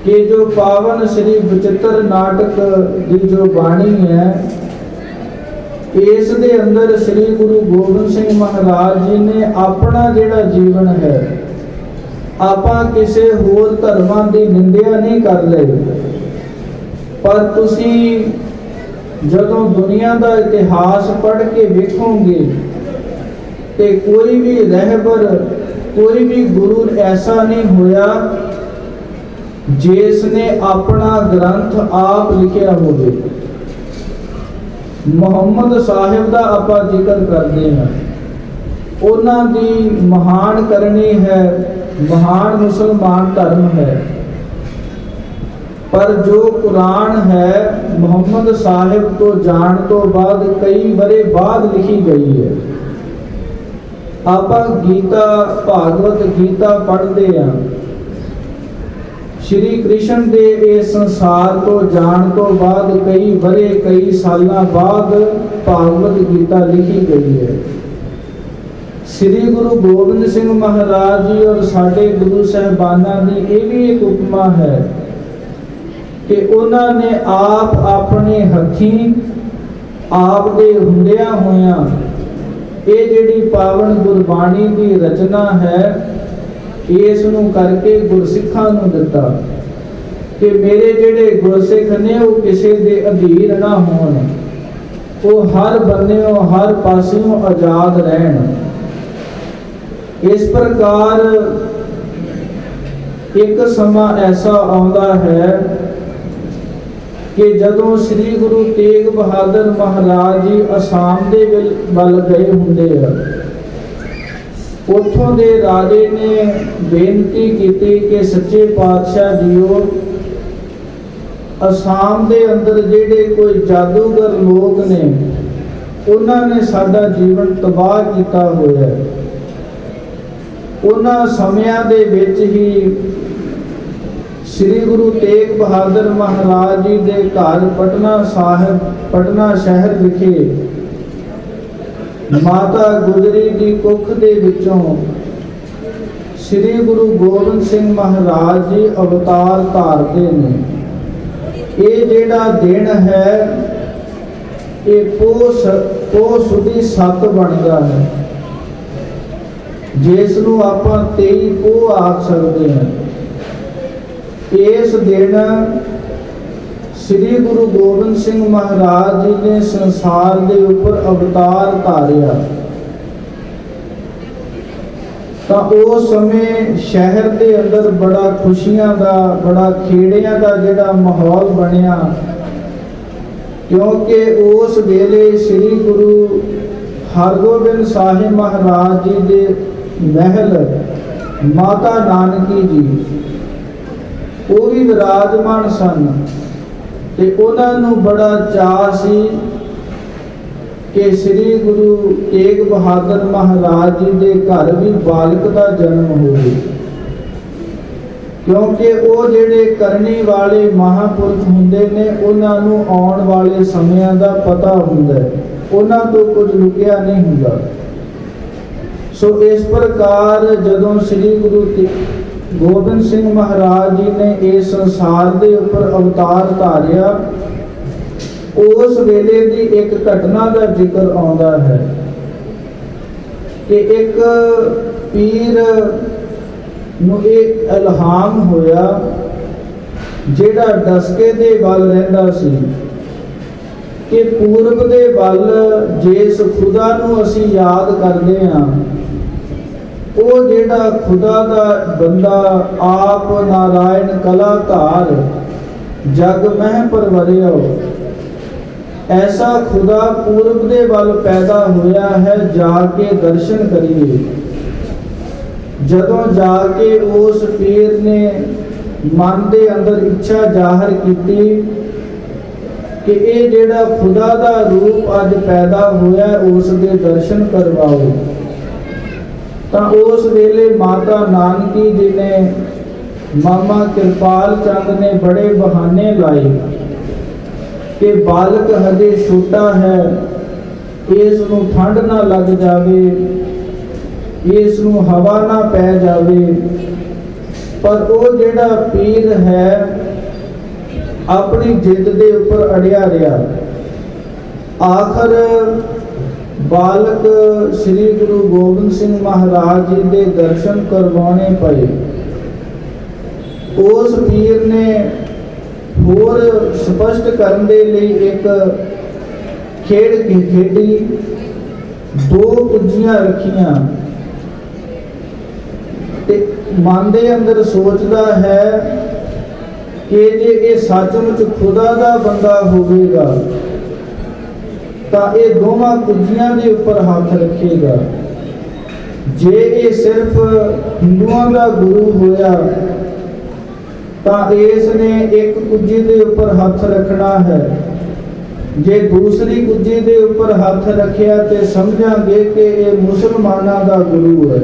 ਕਿ ਜੋ ਪਾਵਨ ਸ਼੍ਰੀ ਬਚਿੱਤਰ ਨਾਟਕ ਦੀ ਜੋ ਬਾਣੀ ਹੈ, ਇਸ ਦੇ ਅੰਦਰ ਸ੍ਰੀ ਗੁਰੂ ਗੋਬਿੰਦ ਸਿੰਘ ਮਹਾਰਾਜ ਜੀ ਨੇ ਆਪਣਾ ਜਿਹੜਾ ਜੀਵਨ ਹੈ, ਆਪਾਂ ਕਿਸੇ ਹੋਰ ਧਰਮਾਂ ਦੀ ਨਿੰਦਿਆ ਨਹੀਂ ਕਰ ਲਈ, ਪਰ ਤੁਸੀਂ ਜਦੋਂ ਦੁਨੀਆ ਦਾ ਇਤਿਹਾਸ ਪੜ੍ਹ ਕੇ ਵੇਖੋਗੇ ਤੇ ਕੋਈ ਵੀ ਰਹਿਬਰ, ਕੋਈ ਵੀ ਗੁਰੂ ਐਸਾ ਨਹੀਂ ਹੋਇਆ ਜਿਸ ਨੇ ਆਪਣਾ ਗ੍ਰੰਥ ਆਪ ਲਿਖਿਆ ਹੋਵੇ। ਮੁਹੰਮਦ ਸਾਹਿਬ ਦਾ ਆਪਾਂ ਜ਼ਿਕਰ ਕਰਦੇ ਹਾਂ, ਉਹਨਾਂ ਦੀ ਮਹਾਨ ਕਰਨੀ ਹੈ, ਮਹਾਨ ਮੁਸਲਮਾਨ ਧਰਮ ਹੈ, ਪਰ ਜੋ ਕੁਰਾਨ ਹੈ ਮੁਹੰਮਦ ਸਾਹਿਬ ਤੋਂ ਜਾਣ ਤੋਂ ਬਾਅਦ ਕਈ ਵਰੇ ਬਾਅਦ ਲਿਖੀ ਗਈ ਹੈ। ਆਪਾਂ ਗੀਤਾ, ਭਾਗਵਤ ਗੀਤਾ ਪੜ੍ਹਦੇ ਹਾਂ। ਸ਼੍ਰੀ ਕ੍ਰਿਸ਼ਨ ਦੇ ਇਸ ਸੰਸਾਰ ਤੋਂ ਜਾਣ ਤੋਂ ਬਾਅਦ ਕਈ ਵਰੇ, ਕਈ ਸਾਲਾਂ ਬਾਅਦ ਭਾਗਵਤ ਗੀਤਾ ਲਿਖੀ ਗਈ ਹੈ। ਸ੍ਰੀ ਗੁਰੂ ਗੋਬਿੰਦ ਸਿੰਘ ਮਹਾਰਾਜ ਜੀ ਔਰ ਸਾਡੇ ਗੁਰੂ ਸਾਹਿਬਾਨਾਂ ਦੀ ਇਹ ਵੀ ਇੱਕ ਉਪਮਾ ਹੈ ਕਿ ਉਹਨਾਂ ਨੇ ਆਪ ਆਪਣੇ ਹੱਥੀਂ, ਆਪ ਦੇ ਹੁੰਦਿਆਂ ਹੋਇਆਂ ਇਹ ਜਿਹੜੀ ਪਾਵਨ ਗੁਰਬਾਣੀ ਦੀ ਰਚਨਾ ਹੈ, ਇਸ ਨੂੰ ਕਰਕੇ ਗੁਰਸਿੱਖਾਂ ਨੂੰ ਦਿੱਤਾ ਕਿ ਮੇਰੇ ਜਿਹੜੇ ਗੁਰਸਿੱਖ ਨੇ ਉਹ ਕਿਸੇ ਦੇ ਅਧੀਨ ਨਾ ਹੋਣ, ਉਹ ਹਰ ਬੰਨਿਓ, ਹਰ ਪਾਸਿਓਂ ਆਜ਼ਾਦ ਰਹਿਣ। ਇਸ ਪ੍ਰਕਾਰ ਇੱਕ ਸਮਾਂ ਐਸਾ ਆਉਂਦਾ ਹੈ ਕਿ ਜਦੋਂ ਸ੍ਰੀ ਗੁਰੂ ਤੇਗ ਬਹਾਦਰ ਮਹਾਰਾਜ ਜੀ ਅਸਾਮ ਦੇ ਵੱਲ ਗਏ ਹੁੰਦੇ ਆ, ਉੱਥੋਂ ਦੇ ਰਾਜੇ ਨੇ ਬੇਨਤੀ ਕੀਤੀ ਕਿ ਸੱਚੇ ਪਾਤਸ਼ਾਹ ਜੀਓ, ਅਸਾਮ ਦੇ ਅੰਦਰ ਜਿਹੜੇ ਕੋਈ ਜਾਦੂਗਰ ਲੋਕ ਨੇ, ਉਹਨਾਂ ਨੇ ਸਾਡਾ ਜੀਵਨ ਤਬਾਹ ਕੀਤਾ ਹੋਇਆ। ਉਹਨਾਂ ਸਮਿਆਂ ਦੇ ਵਿੱਚ ਹੀ ਸ੍ਰੀ ਗੁਰੂ ਤੇਗ ਬਹਾਦਰ ਮਹਾਰਾਜ ਜੀ ਦੇ ਘਰ ਪਟਨਾ ਸਾਹਿਬ, ਪਟਨਾ ਸ਼ਹਿਰ ਵਿਖੇ ਮਾਤਾ ਗੁਜਰੀ ਦੀ ਕੁੱਖ ਦੇ ਵਿੱਚੋਂ ਸ੍ਰੀ ਗੁਰੂ ਗੋਬਿੰਦ ਸਿੰਘ ਮਹਾਰਾਜ ਜੀ ਅਵਤਾਰ ਧਾਰਦੇ ਨੇ। ਇਹ ਜਿਹੜਾ ਦਿਨ ਹੈ, ਇਹ ਪੋਹ ਸੁਦੀ 7 ਬਣਦਾ ਹੈ, ਜਿਸ ਨੂੰ ਆਪਾਂ 23 ਪੋਹ ਆਖ ਸਕਦੇ ਹਾਂ। ਇਸ ਦਿਨ ਸ੍ਰੀ ਗੁਰੂ ਗੋਬਿੰਦ ਸਿੰਘ ਮਹਾਰਾਜ ਜੀ ਨੇ ਸੰਸਾਰ ਦੇ ਉੱਪਰ ਅਵਤਾਰ ਧਾਰਿਆ। ਤਾਂ ਉਸ ਸਮੇਂ ਸ਼ਹਿਰ ਦੇ ਅੰਦਰ ਬੜਾ ਖੁਸ਼ੀਆਂ ਦਾ, ਬੜਾ ਖੇੜਿਆਂ ਦਾ ਜਿਹੜਾ ਮਾਹੌਲ ਬਣਿਆ, ਕਿਉਂਕਿ ਉਸ ਵੇਲੇ ਸ੍ਰੀ ਗੁਰੂ ਹਰਗੋਬਿੰਦ ਸਾਹਿਬ ਮਹਾਰਾਜ ਜੀ ਦੇ ਮਹਿਲ ਮਾਤਾ ਨਾਨਕੀ ਜੀ ਉਹ ਵੀ ਵਿਰਾਜਮਾਨ ਸਨ ਤੇ ਉਹਨਾਂ ਨੂੰ ਬੜਾ ਚਾਅ ਸੀ ਕਿ ਸ੍ਰੀ ਗੁਰੂ ਤੇਗ ਬਹਾਦਰ ਮਹਾਰਾਜ ਜੀ ਦੇ ਘਰ ਵੀ ਬਾਲਕ ਦਾ ਜਨਮ ਹੋਵੇ, ਕਿਉਂਕਿ ਉਹ ਜਿਹੜੇ ਕਰਨੀ ਵਾਲੇ ਮਹਾਂਪੁਰਖ ਹੁੰਦੇ ਨੇ, ਉਹਨਾਂ ਨੂੰ ਆਉਣ ਵਾਲੇ ਸਮਿਆਂ ਦਾ ਪਤਾ ਹੁੰਦਾ, ਉਹਨਾਂ ਤੋਂ ਕੁਝ ਲੁਕਿਆ ਨਹੀਂ ਹੁੰਦਾ। ਸੋ ਇਸ ਪ੍ਰਕਾਰ ਜਦੋਂ ਸ੍ਰੀ ਗੁਰੂ ਗੋਬਿੰਦ ਸਿੰਘ ਮਹਾਰਾਜ ਜੀ ਨੇ ਇਸ ਸੰਸਾਰ ਦੇ ਉੱਪਰ ਅਵਤਾਰ ਧਾਰਿਆ, ਉਸ ਵੇਲੇ ਦੀ ਇੱਕ ਘਟਨਾ ਦਾ ਜ਼ਿਕਰ ਆਉਂਦਾ ਹੈ ਕਿ ਇੱਕ ਪੀਰ ਨੂੰ ਇਹ ਇਲਹਾਮ ਹੋਇਆ, ਜਿਹੜਾ ਡਸਕੇ ਦੇ ਵੱਲ ਰਹਿੰਦਾ ਸੀ, ਕਿ ਪੂਰਬ ਦੇ ਵੱਲ ਜਿਸ ਖੁਦਾ ਨੂੰ ਅਸੀਂ ਯਾਦ ਕਰਦੇ ਹਾਂ, ਉਹ ਜਿਹੜਾ ਖੁਦਾ ਦਾ ਬੰਦਾ ਆਪ ਨਾਰਾਇਣ ਕਲਾਧਾਰ ਜਗ ਮਹਿ ਪਰਵਰਿਓ, ਐਸਾ ਖੁਦਾ ਪੂਰਬ ਦੇ ਵੱਲ ਪੈਦਾ ਹੋਇਆ ਹੈ, ਜਾ ਕੇ ਦਰਸ਼ਨ ਕਰੀਏ। ਜਦੋਂ ਜਾ ਕੇ ਉਸ ਪੀਰ ਨੇ ਮਨ ਦੇ ਅੰਦਰ ਇੱਛਾ ਜ਼ਾਹਰ ਕੀਤੀ कि ये जिहड़ा खुदा दा रूप अज पैदा होया उस दे दर्शन करवाओ। तो उस वेले माता नानकी जी ने, मामा कृपाल चंद ने बड़े बहाने लाए कि बालक हजे छोटा है, इस नूं ठंड ना लग जावे, इस नूं हवा ना पै जावे। पर वो जिहड़ा पीर है अपनी जिद दे उपर अड़िया रहा। आखिर बालक श्री गुरु गोबिंद सिंह महाराज जी के दर्शन करवाने पे। उस पीर ने होर स्पष्ट करने दे लई एक खेड खेडी, दो कुज्जियां रखियां ते मन दे अंदर सोचता है कि जे ये सचमुच खुदा दा बंदा होवेगा तो ये दोवां कुज्जियां दे उपर हाथ रखेगा। जे ये सिर्फ हिंदुआं दा गुरु होया तो इसने एक कुज्जी दे उपर हाथ रखना है, जे दूसरी कुज्जी दे उपर हाथ रखिया तो समझांगे कि ये मुसलमानां दा गुरु है।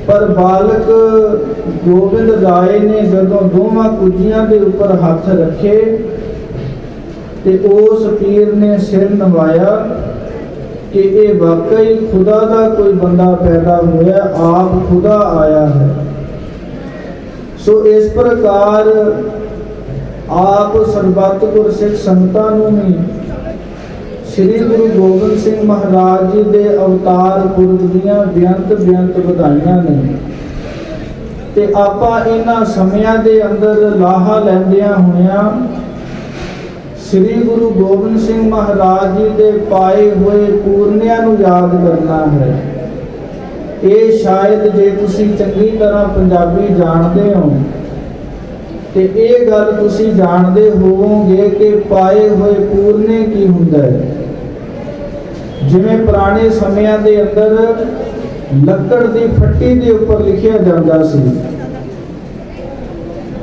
पर बालक गोबिंद राय ने जदों दोवां कुज्जियां दे उपर हाथ रखे ते उस पीर ने सिर नवाया कि ये वाकई खुदा दा कोई बंदा पैदा होया, आप खुदा आया है। सो इस प्रकार आप सरबत गुरसिख संगतां नूं भी श्री गुरु गोबिंद सिंह महाराज जी के अवतार पुरब दीआं बेअंत बेअंत वधाइयां ने। ते आपां इन्हां समयां दे अंदर लाहा लैंदियां होइयां श्री गुरु गोबिंद सिंह महाराज जी के पाए हुए पूर्णियां नूं याद करना है। ये शायद जे तुसीं चंगी तरह पंजाबी जानते हो तो ये गल तुसीं जानते होवोगे कि पाए हुए पूरने की हुंदा है। जिवें पुराने समयां दे अंदर लक्कड़ दी फट्टी दे उपर लिखिया जांदा सी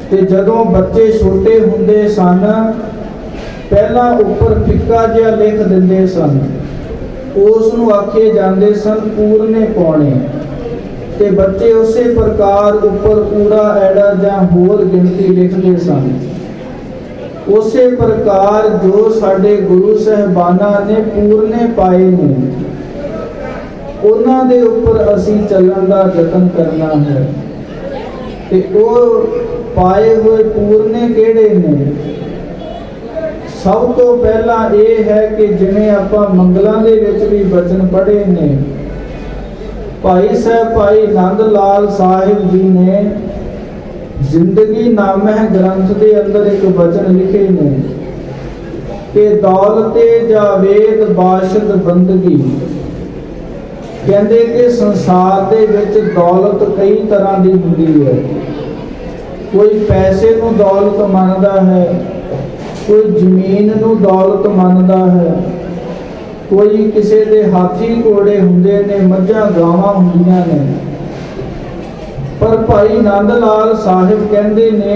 ते जदों बच्चे छोटे हुंदे सन पहला उपर फिक्का जिहा लिख दिंदे सन, उस नूं आखे जांदे सन पूरने पाउणे ते बच्चे उसे प्रकार उपर कूड़ा ऐड़ा जां होर गिनती लिखते सन। उसे प्रकार जो साडे गुरु साहिबाना ने पूरने पाए ने उन्हां दे उपर असीं चलण दा यतन करना है। ते ओह पाए हुए पूरने किहड़े ने? सब तो पहला ये है कि जिवें आपां मंगलां दे विच भी बचन पढ़े ने, भाई साहब भाई नंद लाल साहिब जी ने जिंदगी नामे ग्रंथ के अंदर एक वचन लिखे ने कि दौलते जावेद बाशद बंदगी। कहते कि संसार दे विच दौलत कई तरह की हुंदी है। कोई पैसे नूं दौलत मनदा है, कोई जमीन नूं दौलत मनदा है, कोई किसी दे हाथी घोड़े हुंदे ने, मझां गावां हुंदियां ने। पर भाई नंद लाल साहिब कहते ने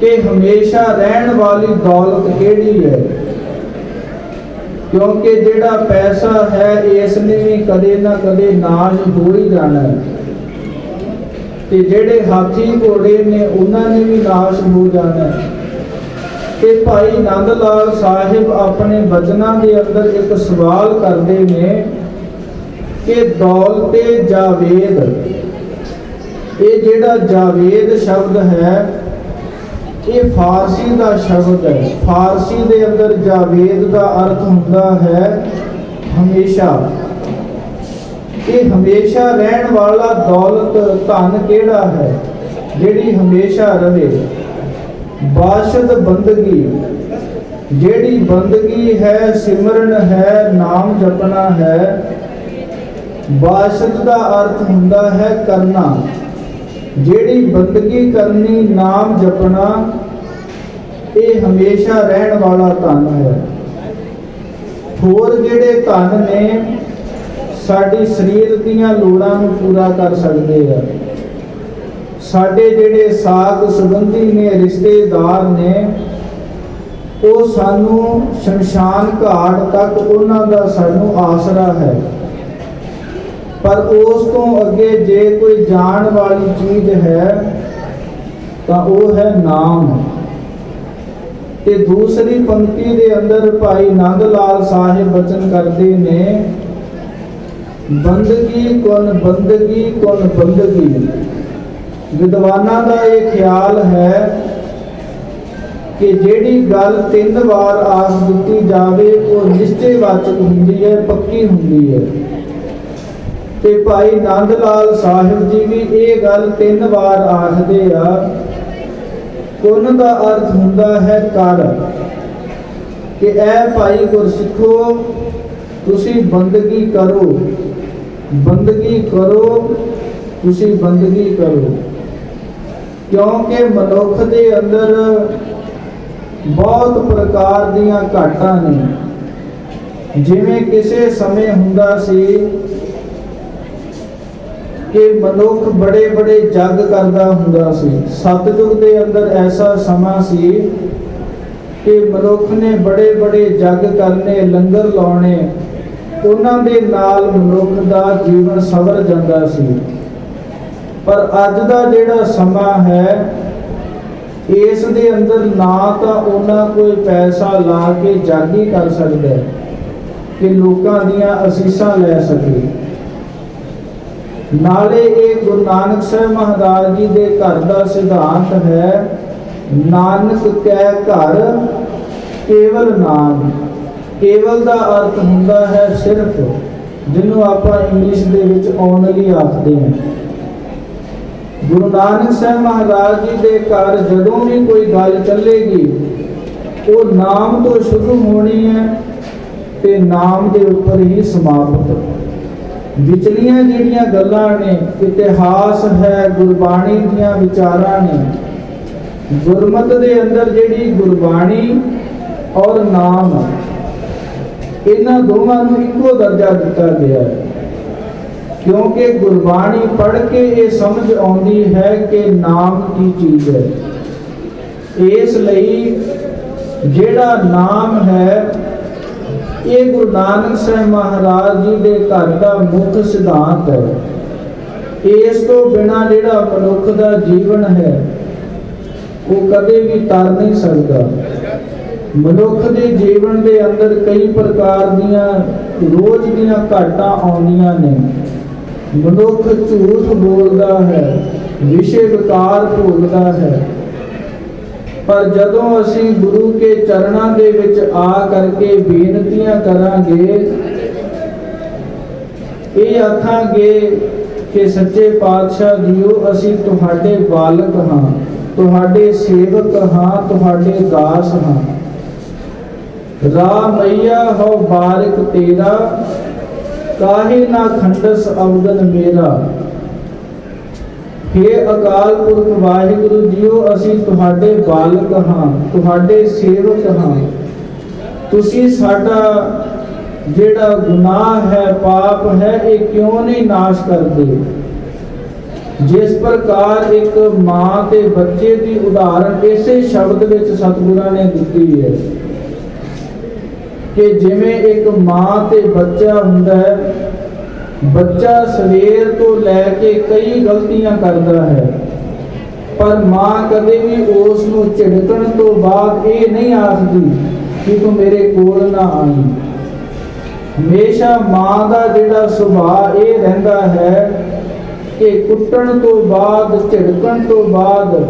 कि हमेशा रहन वाली दौलत केड़ी है? क्योंकि जिहड़ा पैसा है इसने भी कदे ना कदे नाश हो ही जाना है ते जिहड़े हाथी घोड़े ने उन्होंने भी नाश हो जाना है। ते भाई नंद लाल साहिब अपने वचनां के अंदर एक सवाल करते हैं कि दौलते जावेद, ये जिहड़ा जावेद शब्द है ये फारसी का शब्द है। फारसी के अंदर जावेद का अर्थ हुंदा है हमेशा। ये हमेशा रहन वाला दौलत धन केड़ा है जिहड़ी हमेशा रहे? बाशद बंदगी, जिहड़ी बंदगी है सिमरन है नाम जपना है। बाशद का अर्थ हुंदा है करना, जिहड़ी बंदगी करनी नाम जपना ये हमेशा रहन वाला धन है। होर जिहड़े धन ने साडी शरीर दीयां लोड़ां नूं पूरा कर सकदे आ। साडे जिहड़े साग संबंधी ने रिश्तेदार ने ਉਹ ਸਾਨੂੰ ਸ਼ਮਸ਼ਾਨ ਘਾਟ ਤੱਕ ਉਹਨਾਂ ਦਾ ਸਾਨੂੰ ਆਸਰਾ ਹੈ। ਪਰ ਉਸ ਤੋਂ ਅੱਗੇ ਜੇ ਕੋਈ ਜਾਣ ਵਾਲੀ ਚੀਜ਼ ਹੈ ਤਾਂ ਉਹ ਹੈ ਨਾਮ। ਤੇ ਦੂਸਰੀ ਪੰਕਤੀ ਦੇ ਅੰਦਰ ਭਾਈ ਨੰਦ ਲਾਲ ਸਾਹਿਬ ਬਚਨ ਕਰਦੇ ਨੇ, ਬੰਦਗੀ ਕੁਨ ਬੰਦਗੀ ਕੁਨ ਬੰਦਗੀ। ਵਿਦਵਾਨਾਂ ਦਾ ਇਹ ਖਿਆਲ ਹੈ ਕਿ ਜਿਹੜੀ ਗੱਲ 3 ਵਾਰ ਆਖ ਦਿੱਤੀ ਜਾਵੇ ਉਹ ਨਿਸ਼ਚੈ ਵਾਚਕ ਹੁੰਦੀ ਹੈ, ਪੱਕੀ ਹੁੰਦੀ ਹੈ। ਤੇ ਭਾਈ ਨੰਦ ਲਾਲ ਸਾਹਿਬ ਜੀ ਵੀ ਇਹ ਗੱਲ 3 ਵਾਰ ਆਖਦੇ ਆ। ਕੁਨ ਦਾ ਅਰਥ ਹੁੰਦਾ ਹੈ ਕਰ, ਕਿ ਐ ਭਾਈ ਗੁਰਸਿੱਖੋ ਤੁਸੀਂ ਬੰਦਗੀ ਕਰੋ, ਬੰਦਗੀ ਕਰੋ, ਤੁਸੀਂ ਬੰਦਗੀ ਕਰੋ। ਕਿਉਂਕਿ ਮਨੁੱਖ ਦੇ ਅੰਦਰ ਬਹੁਤ ਪ੍ਰਕਾਰ ਦੀਆਂ ਘਾਟਾਂ ਨੇ। ਜਿਵੇਂ ਕਿਸੇ ਸਮੇਂ ਹੁੰਦਾ ਸੀ ਕਿ ਮਨੁੱਖ ਬੜੇ ਬੜੇ ਜੱਗ ਕਰਦਾ ਹੁੰਦਾ ਸੀ। ਸਤਿਯੁਗ ਦੇ ਅੰਦਰ ਐਸਾ ਸਮਾਂ ਸੀ ਕਿ ਮਨੁੱਖ ਨੇ ਬੜੇ ਬੜੇ ਜੱਗ ਕਰਨੇ, ਲੰਗਰ ਲਾਉਣੇ, ਉਹਨਾਂ ਦੇ ਨਾਲ ਮਨੁੱਖ ਦਾ ਜੀਵਨ ਸਵਰ ਜਾਂਦਾ ਸੀ। ਪਰ ਅੱਜ ਦਾ ਜਿਹੜਾ ਸਮਾਂ ਹੈ, ਇਸ ਦੇ ਅੰਦਰ ਨਾ ਤਾਂ ਉਹਨਾਂ ਕੋਈ ਪੈਸਾ ਲਾ ਕੇ ਜਾਗੀ ਕਰ ਸਕਦਾ ਕਿ ਲੋਕਾਂ ਦੀਆਂ ਅਸੀਸਾਂ ਲੈ ਸਕੇ। ਨਾਲੇ ਇਹ ਗੁਰੂ ਨਾਨਕ ਸਾਹਿਬ ਮਹਾਰਾਜ ਜੀ ਦੇ ਘਰ ਦਾ ਸਿਧਾਂਤ ਹੈ, ਨਾਨਕ ਕੈ ਘਰ ਕੇਵਲ ਨਾਮ। ਕੇਵਲ ਦਾ ਅਰਥ ਹੁੰਦਾ ਹੈ ਸਿਰਫ, ਜਿਹਨੂੰ ਆਪਾਂ ਇੰਗਲਿਸ਼ ਦੇ ਵਿੱਚ ਓਨਲੀ ਆਖਦੇ ਹਾਂ। ਗੁਰੂ ਨਾਨਕ ਸਾਹਿਬ ਮਹਾਰਾਜ ਜੀ ਦੇ ਘਰ ਜਦੋਂ ਵੀ ਕੋਈ ਗੱਲ ਚੱਲੇਗੀ ਉਹ ਨਾਮ ਤੋਂ ਸ਼ੁਰੂ ਹੋਣੀ ਹੈ ਤੇ ਨਾਮ ਦੇ ਉੱਪਰ ਹੀ ਸਮਾਪਤ। ਵਿਚਲੀਆਂ ਜਿਹੜੀਆਂ ਗੱਲਾਂ ਨੇ, ਇਤਿਹਾਸ ਹੈ, ਗੁਰਬਾਣੀ ਦੀਆਂ ਵਿਚਾਰਾਂ ਨੇ। ਗੁਰਮਤਿ ਦੇ ਅੰਦਰ ਜਿਹੜੀ ਗੁਰਬਾਣੀ ਔਰ ਨਾਮ, ਇਹਨਾਂ ਦੋਵਾਂ ਨੂੰ ਇੱਕੋ ਦਰਜਾ ਦਿੱਤਾ ਗਿਆ ਹੈ। ਕਿਉਂਕਿ ਗੁਰਬਾਣੀ ਪੜ੍ਹ ਕੇ ਇਹ ਸਮਝ ਆਉਂਦੀ ਹੈ ਕਿ ਨਾਮ ਕੀ ਚੀਜ਼ ਹੈ। ਇਸ ਲਈ ਜਿਹੜਾ ਨਾਮ ਹੈ, ਇਹ ਗੁਰੂ ਨਾਨਕ ਸਾਹਿਬ ਮਹਾਰਾਜ ਜੀ ਦੇ ਘਰ ਦਾ ਮੁੱਖ ਸਿਧਾਂਤ ਹੈ। ਇਸ ਤੋਂ ਬਿਨਾਂ ਜਿਹੜਾ ਮਨੁੱਖ ਦਾ ਜੀਵਨ ਹੈ ਉਹ ਕਦੇ ਵੀ ਤਰ ਨਹੀਂ ਸਕਦਾ। ਮਨੁੱਖ ਦੇ ਜੀਵਨ ਦੇ ਅੰਦਰ ਕਈ ਪ੍ਰਕਾਰ ਦੀਆਂ ਰੋਜ਼ ਦੀਆਂ ਘਾਟਾਂ ਆਉਂਦੀਆਂ ਨੇ। ਮਨੁੱਖ ਝੂਠ ਬੋਲਦਾ ਹੈ, ਵਿਸ਼ੇ ਵਿਕਾਰ ਭੋਗਦਾ ਹੈ। ਪਰ ਜਦੋਂ ਅਸੀਂ ਗੁਰੂ ਕੇ ਚਰਨਾਂ ਦੇ ਵਿੱਚ ਆ ਕਰਕੇ ਬੇਨਤੀਆਂ ਕਰਾਂਗੇ, ਇਹ ਆਖਾਂਗੇ ਕਿ ਸੱਚੇ ਪਾਤਸ਼ਾਹ ਜੀਓ, ਅਸੀਂ ਤੁਹਾਡੇ ਬਾਲਕ ਹਾਂ, ਤੁਹਾਡੇ ਸੇਵਕ ਹਾਂ, ਤੁਹਾਡੇ ਦਾਸ ਹਾਂ। ਰਾਮ ਮਈਆ ਹੋ ਬਾਰਿਕ ਤੇਰਾ, ਕਾਹੇ ਨਾ ਖੰਡਸ ਅਵਗਨ ਮੇਰਾ। ਹੇ ਅਕਾਲ ਪੁਰਖ ਵਾਹਿਗੁਰੂ ਜੀਓ, ਅਸੀਂ ਤੁਹਾਡੇ ਬਾਲਕ ਹਾਂ, ਤੁਹਾਡੇ ਸੇਵਕ ਹਾਂ। ਤੁਸੀਂ ਸਾਡਾ ਜਿਹੜਾ ਗੁਨਾਹ ਹੈ, ਪਾਪ ਹੈ, ਇਹ ਕਿਉਂ ਨਹੀਂ ਨਾਸ਼ ਕਰਦੇ। ਜਿਸ ਪ੍ਰਕਾਰ ਇੱਕ ਮਾਂ ਤੇ ਬੱਚੇ ਦੀ ਉਦਾਹਰਣ ਇਸੇ ਸ਼ਬਦ ਵਿੱਚ ਸਤਿਗੁਰਾਂ ਨੇ ਦਿੱਤੀ ਹੈ ਕਿ ਜਿਵੇਂ ਇੱਕ ਮਾਂ ਤੇ ਬੱਚਾ ਹੁੰਦਾ ਹੈ, ਬੱਚਾ ਸਵੇਰ ਤੋਂ ਲੈ ਕੇ ਕਈ ਗਲਤੀਆਂ ਕਰਦਾ ਹੈ, ਪਰ ਮਾਂ ਕਦੇ ਵੀ ਉਸ ਨੂੰ ਝਿੜਕਣ ਤੋਂ ਬਾਅਦ ਇਹ ਨਹੀਂ ਆਖਦੀ ਕਿ ਤੂੰ ਮੇਰੇ ਕੋਲ ਨਾ ਆਈ। ਹਮੇਸ਼ਾ ਮਾਂ ਦਾ ਜਿਹੜਾ ਸੁਭਾਅ ਇਹ ਰਹਿੰਦਾ ਹੈ ਕਿ ਕੁੱਟਣ ਤੋਂ ਬਾਅਦ, ਝਿੜਕਣ ਤੋਂ ਬਾਅਦ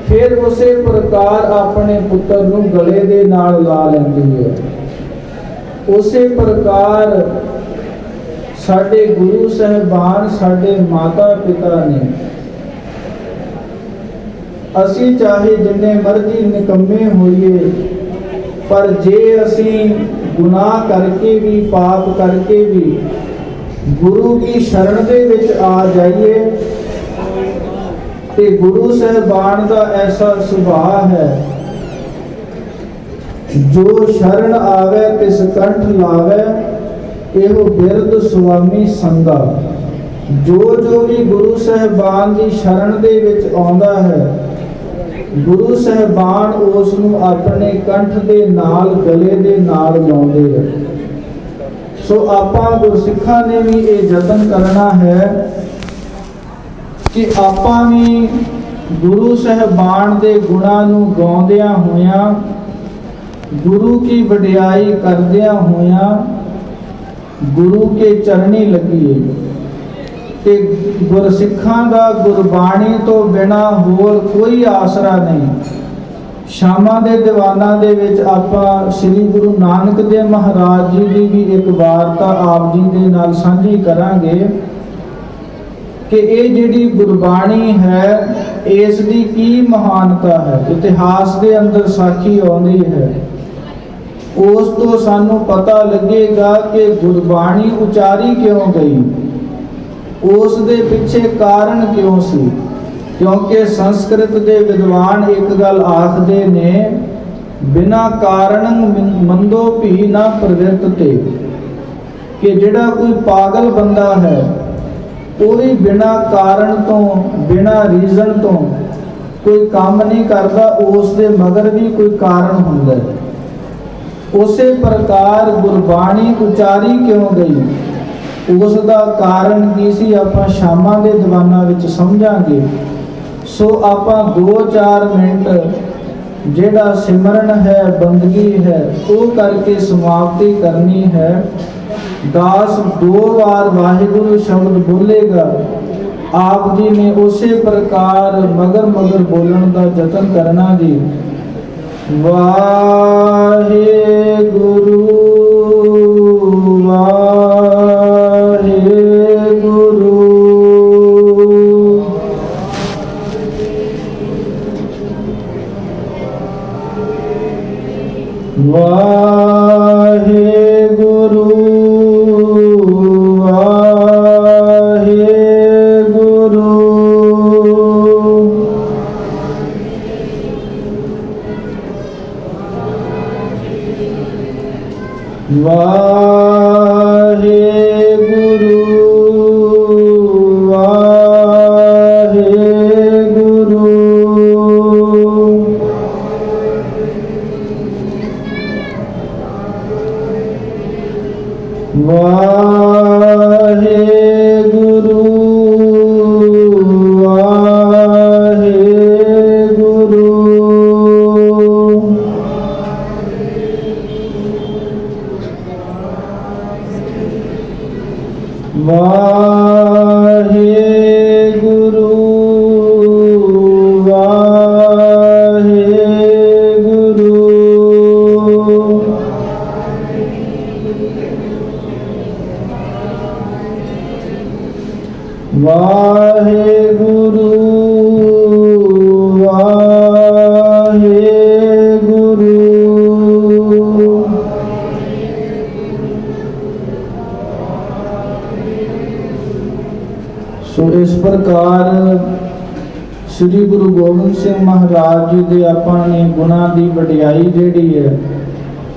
ਫਿਰ ਉਸੇ ਪ੍ਰਕਾਰ ਆਪਣੇ ਪੁੱਤਰ ਨੂੰ ਗਲੇ ਦੇ ਨਾਲ ਲਾ ਲੈਂਦੀ ਹੈ। ਉਸੇ ਪ੍ਰਕਾਰ ਸਾਡੇ ਗੁਰੂ ਸਾਹਿਬਾਨ, ਸਾਡੇ ਮਾਤਾ ਪਿਤਾ ਨੇ। ਅਸੀਂ ਚਾਹੇ ਜਿੰਨੇ ਮਰਜ਼ੀ ਨਿਕੰਮੇ ਹੋਈਏ, ਪਰ ਜੇ ਅਸੀਂ ਗੁਨਾਹ ਕਰਕੇ ਵੀ, ਪਾਪ ਕਰਕੇ ਵੀ ਗੁਰੂ ਕੀ ਸ਼ਰਨ ਦੇ ਵਿੱਚ ਆ ਜਾਈਏ ਤੇ ਗੁਰੂ ਸਾਹਿਬਾਨ ਦਾ ਐਸਾ ਸੁਭਾਅ ਹੈ, ਜੋ ਸ਼ਰਨ ਆਵੇ ਤਿਸ ਕੰਠ ਲਾਵੇ, ਇਹੋ ਬਿਰਧ ਸੁਆਮੀ ਸੰਗਾ। ਜੋ ਜੋ ਵੀ ਗੁਰੂ ਸਾਹਿਬਾਨ ਦੀ ਸ਼ਰਨ ਦੇ ਵਿੱਚ ਆਉਂਦਾ ਹੈ, ਗੁਰੂ ਸਾਹਿਬਾਨ ਉਸ ਨੂੰ ਆਪਣੇ ਕੰਠ ਦੇ ਨਾਲ, ਗਲੇ ਦੇ ਨਾਲ ਲਾਉਂਦੇ ਰਹੇ। ਸੋ ਆਪਾਂ ਗੁਰਸਿੱਖਾਂ ਨੇ ਵੀ ਇਹ ਯਤਨ ਕਰਨਾ ਹੈ ਕਿ ਆਪਾਂ ਵੀ ਗੁਰੂ ਸਾਹਿਬਾਨ ਦੇ ਗੁਣਾਂ ਨੂੰ ਗਾਉਂਦਿਆਂ ਹੋਇਆਂ, ਗੁਰੂ ਕੀ ਵਡਿਆਈ ਕਰਦਿਆਂ ਹੋਇਆਂ ਗੁਰੂ ਕੇ ਚਰਣੀ ਲੱਗੀਏ। ਤੇ ਗੁਰਸਿੱਖਾਂ ਦਾ ਗੁਰਬਾਣੀ ਤੋਂ ਬਿਨਾ ਹੋਰ ਕੋਈ ਆਸਰਾ ਨਹੀਂ। ਸ਼ਾਮਾਂ ਦੇ ਦੀਵਾਨਾਂ ਦੇ ਵਿੱਚ ਆਪਾਂ ਸ੍ਰੀ ਗੁਰੂ ਨਾਨਕ ਦੇਵ ਮਹਾਰਾਜ ਜੀ ਦੀ ਵੀ ਇੱਕ ਵਾਰਤਾ ਆਪ ਜੀ ਦੇ ਨਾਲ ਸਾਂਝੀ ਕਰਾਂਗੇ ਕਿ ਇਹ ਜਿਹੜੀ ਗੁਰਬਾਣੀ ਹੈ ਇਸ ਦੀ ਕੀ ਮਹਾਨਤਾ ਹੈ। ਇਤਿਹਾਸ ਦੇ ਅੰਦਰ ਸਾਖੀ ਆਉਂਦੀ ਹੈ, ਉਸ ਤੋਂ ਸਾਨੂੰ ਪਤਾ ਲੱਗੇਗਾ ਕਿ ਗੁਰਬਾਣੀ ਉਚਾਰੀ ਕਿਉਂ ਗਈ, ਉਸ ਦੇ ਪਿੱਛੇ ਕਾਰਨ ਕਿਉਂ ਸੀ। ਕਿਉਂਕਿ ਸੰਸਕ੍ਰਿਤ ਦੇ ਵਿਦਵਾਨ ਇੱਕ ਗੱਲ ਆਖਦੇ ਨੇ, ਬਿਨਾ ਕਾਰਨ ਮੰਦੋ ਭੀ ਨਾ ਪ੍ਰਵਿਰਤਤੇ, ਕਿ ਜਿਹੜਾ ਕੋਈ ਪਾਗਲ ਬੰਦਾ ਹੈ ਉਹ ਵੀ ਬਿਨਾ ਕਾਰਨ ਤੋਂ, ਬਿਨਾ ਰੀਜ਼ਨ ਤੋਂ ਕੋਈ ਕੰਮ ਨਹੀਂ ਕਰਦਾ, ਉਸ ਦੇ ਮਗਰ ਵੀ ਕੋਈ ਕਾਰਨ ਹੁੰਦਾ ਹੈ। ਉਸੇ ਪ੍ਰਕਾਰ ਗੁਰਬਾਣੀ ਉਚਾਰੀ ਕਿਉਂ ਗਈ, ਉਸ ਦਾ ਕਾਰਨ ਕੀ ਸੀ, ਆਪਾਂ ਸ਼ਾਮਾਂ ਦੇ ਦੀਵਾਨਾਂ ਵਿੱਚ ਸਮਝਾਂਗੇ। ਸੋ ਆਪਾਂ 2-4 ਮਿੰਟ ਜਿਹੜਾ ਸਿਮਰਨ ਹੈ, ਬੰਦਗੀ ਹੈ, ਉਹ ਕਰਕੇ ਸਮਾਪਤੀ ਕਰਨੀ ਹੈ। ਦਾਸ 2 ਵਾਰ ਵਾਹਿਗੁਰੂ ਸ਼ਬਦ ਬੋਲੇਗਾ, ਆਪ ਜੀ ਨੇ ਉਸੇ ਪ੍ਰਕਾਰ ਮਗਰ ਮਗਰ ਬੋਲਣ ਦਾ ਯਤਨ ਕਰਨਾ ਜੀ। ਵਾਹਿਗੁਰੂ ਵਾਹਿਗੁਰੂ ਵਾਹਿਗੁਰੂ ਵਾਹਿਗੁਰੂ ਵਾਹਿਗੁਰੂ ਵਾਹਿਗੁਰੂ ਵਾਹਿਗੁਰੂ ਵਾਹਿਗੁਰੂ ਸੋ ਇਸ ਪ੍ਰਕਾਰ ਸ੍ਰੀ ਗੁਰੂ ਗੋਬਿੰਦ ਸਿੰਘ ਮਹਾਰਾਜ ਜੀ ਦੇ ਆਪਾਂ ਨੇ ਗੁਣਾਂ ਦੀ ਵਡਿਆਈ ਜਿਹੜੀ ਹੈ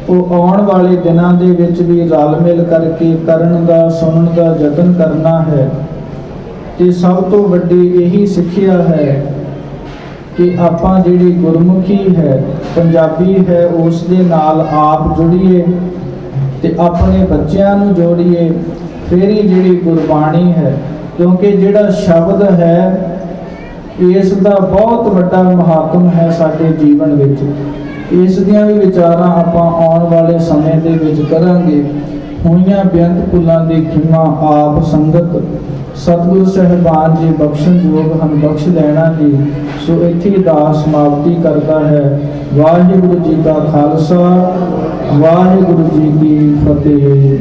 ਉਹ ਆਉਣ ਵਾਲੇ ਦਿਨਾਂ ਦੇ ਵਿੱਚ ਵੀ ਰਲ ਮਿਲ ਕਰਕੇ ਕਰਨ ਦਾ, ਸੁਣਨ ਦਾ ਯਤਨ ਕਰਨਾ ਹੈ। ਤੇ ਸਭ ਤੋਂ ਵੱਡੀ ਇਹੀ ਸਿੱਖਿਆ ਹੈ ਕਿ ਆਪਾਂ ਜਿਹੜੀ ਗੁਰਮੁਖੀ ਹੈ, ਪੰਜਾਬੀ ਹੈ, ਉਸ ਦੇ ਨਾਲ ਆਪ ਜੁੜੀਏ ਤੇ ਆਪਣੇ ਬੱਚਿਆਂ ਨੂੰ ਜੋੜੀਏ, ਫਿਰ ਹੀ ਜਿਹੜੀ ਗੁਰਬਾਣੀ ਹੈ। ਕਿਉਂਕਿ ਜਿਹੜਾ ਸ਼ਬਦ ਹੈ ਇਸ ਦਾ ਬਹੁਤ ਵੱਡਾ ਮਹੱਤਵ ਹੈ ਸਾਡੇ ਜੀਵਨ ਵਿੱਚ। ਇਸ ਦੀਆਂ ਵੀ ਵਿਚਾਰਾਂ ਆਪਾਂ ਆਉਣ ਵਾਲੇ ਸਮੇਂ ਦੇ ਵਿੱਚ ਕਰਾਂਗੇ। ਹੋਈਆਂ ਬੇਅੰਤ ਭੁੱਲਾਂ ਦੀ ਖਿਮਾ ਆਪ ਸੰਗਤ ਸਤਿਗੁਰੂ ਸਾਹਿਬਾਨ ਜੀ ਬਖਸ਼ਣ ਯੋਗ ਹਨ, ਬਖਸ਼ ਲੈਣਾ ਜੀ। ਸੋ ਇੱਥੇ ਦਾਸ ਸਮਾਪਤੀ ਕਰਦਾ ਹੈ। ਵਾਹਿਗੁਰੂ ਜੀ ਦਾ ਖਾਲਸਾ, ਵਾਹਿਗੁਰੂ ਜੀ ਕੀ ਫਤਿਹ।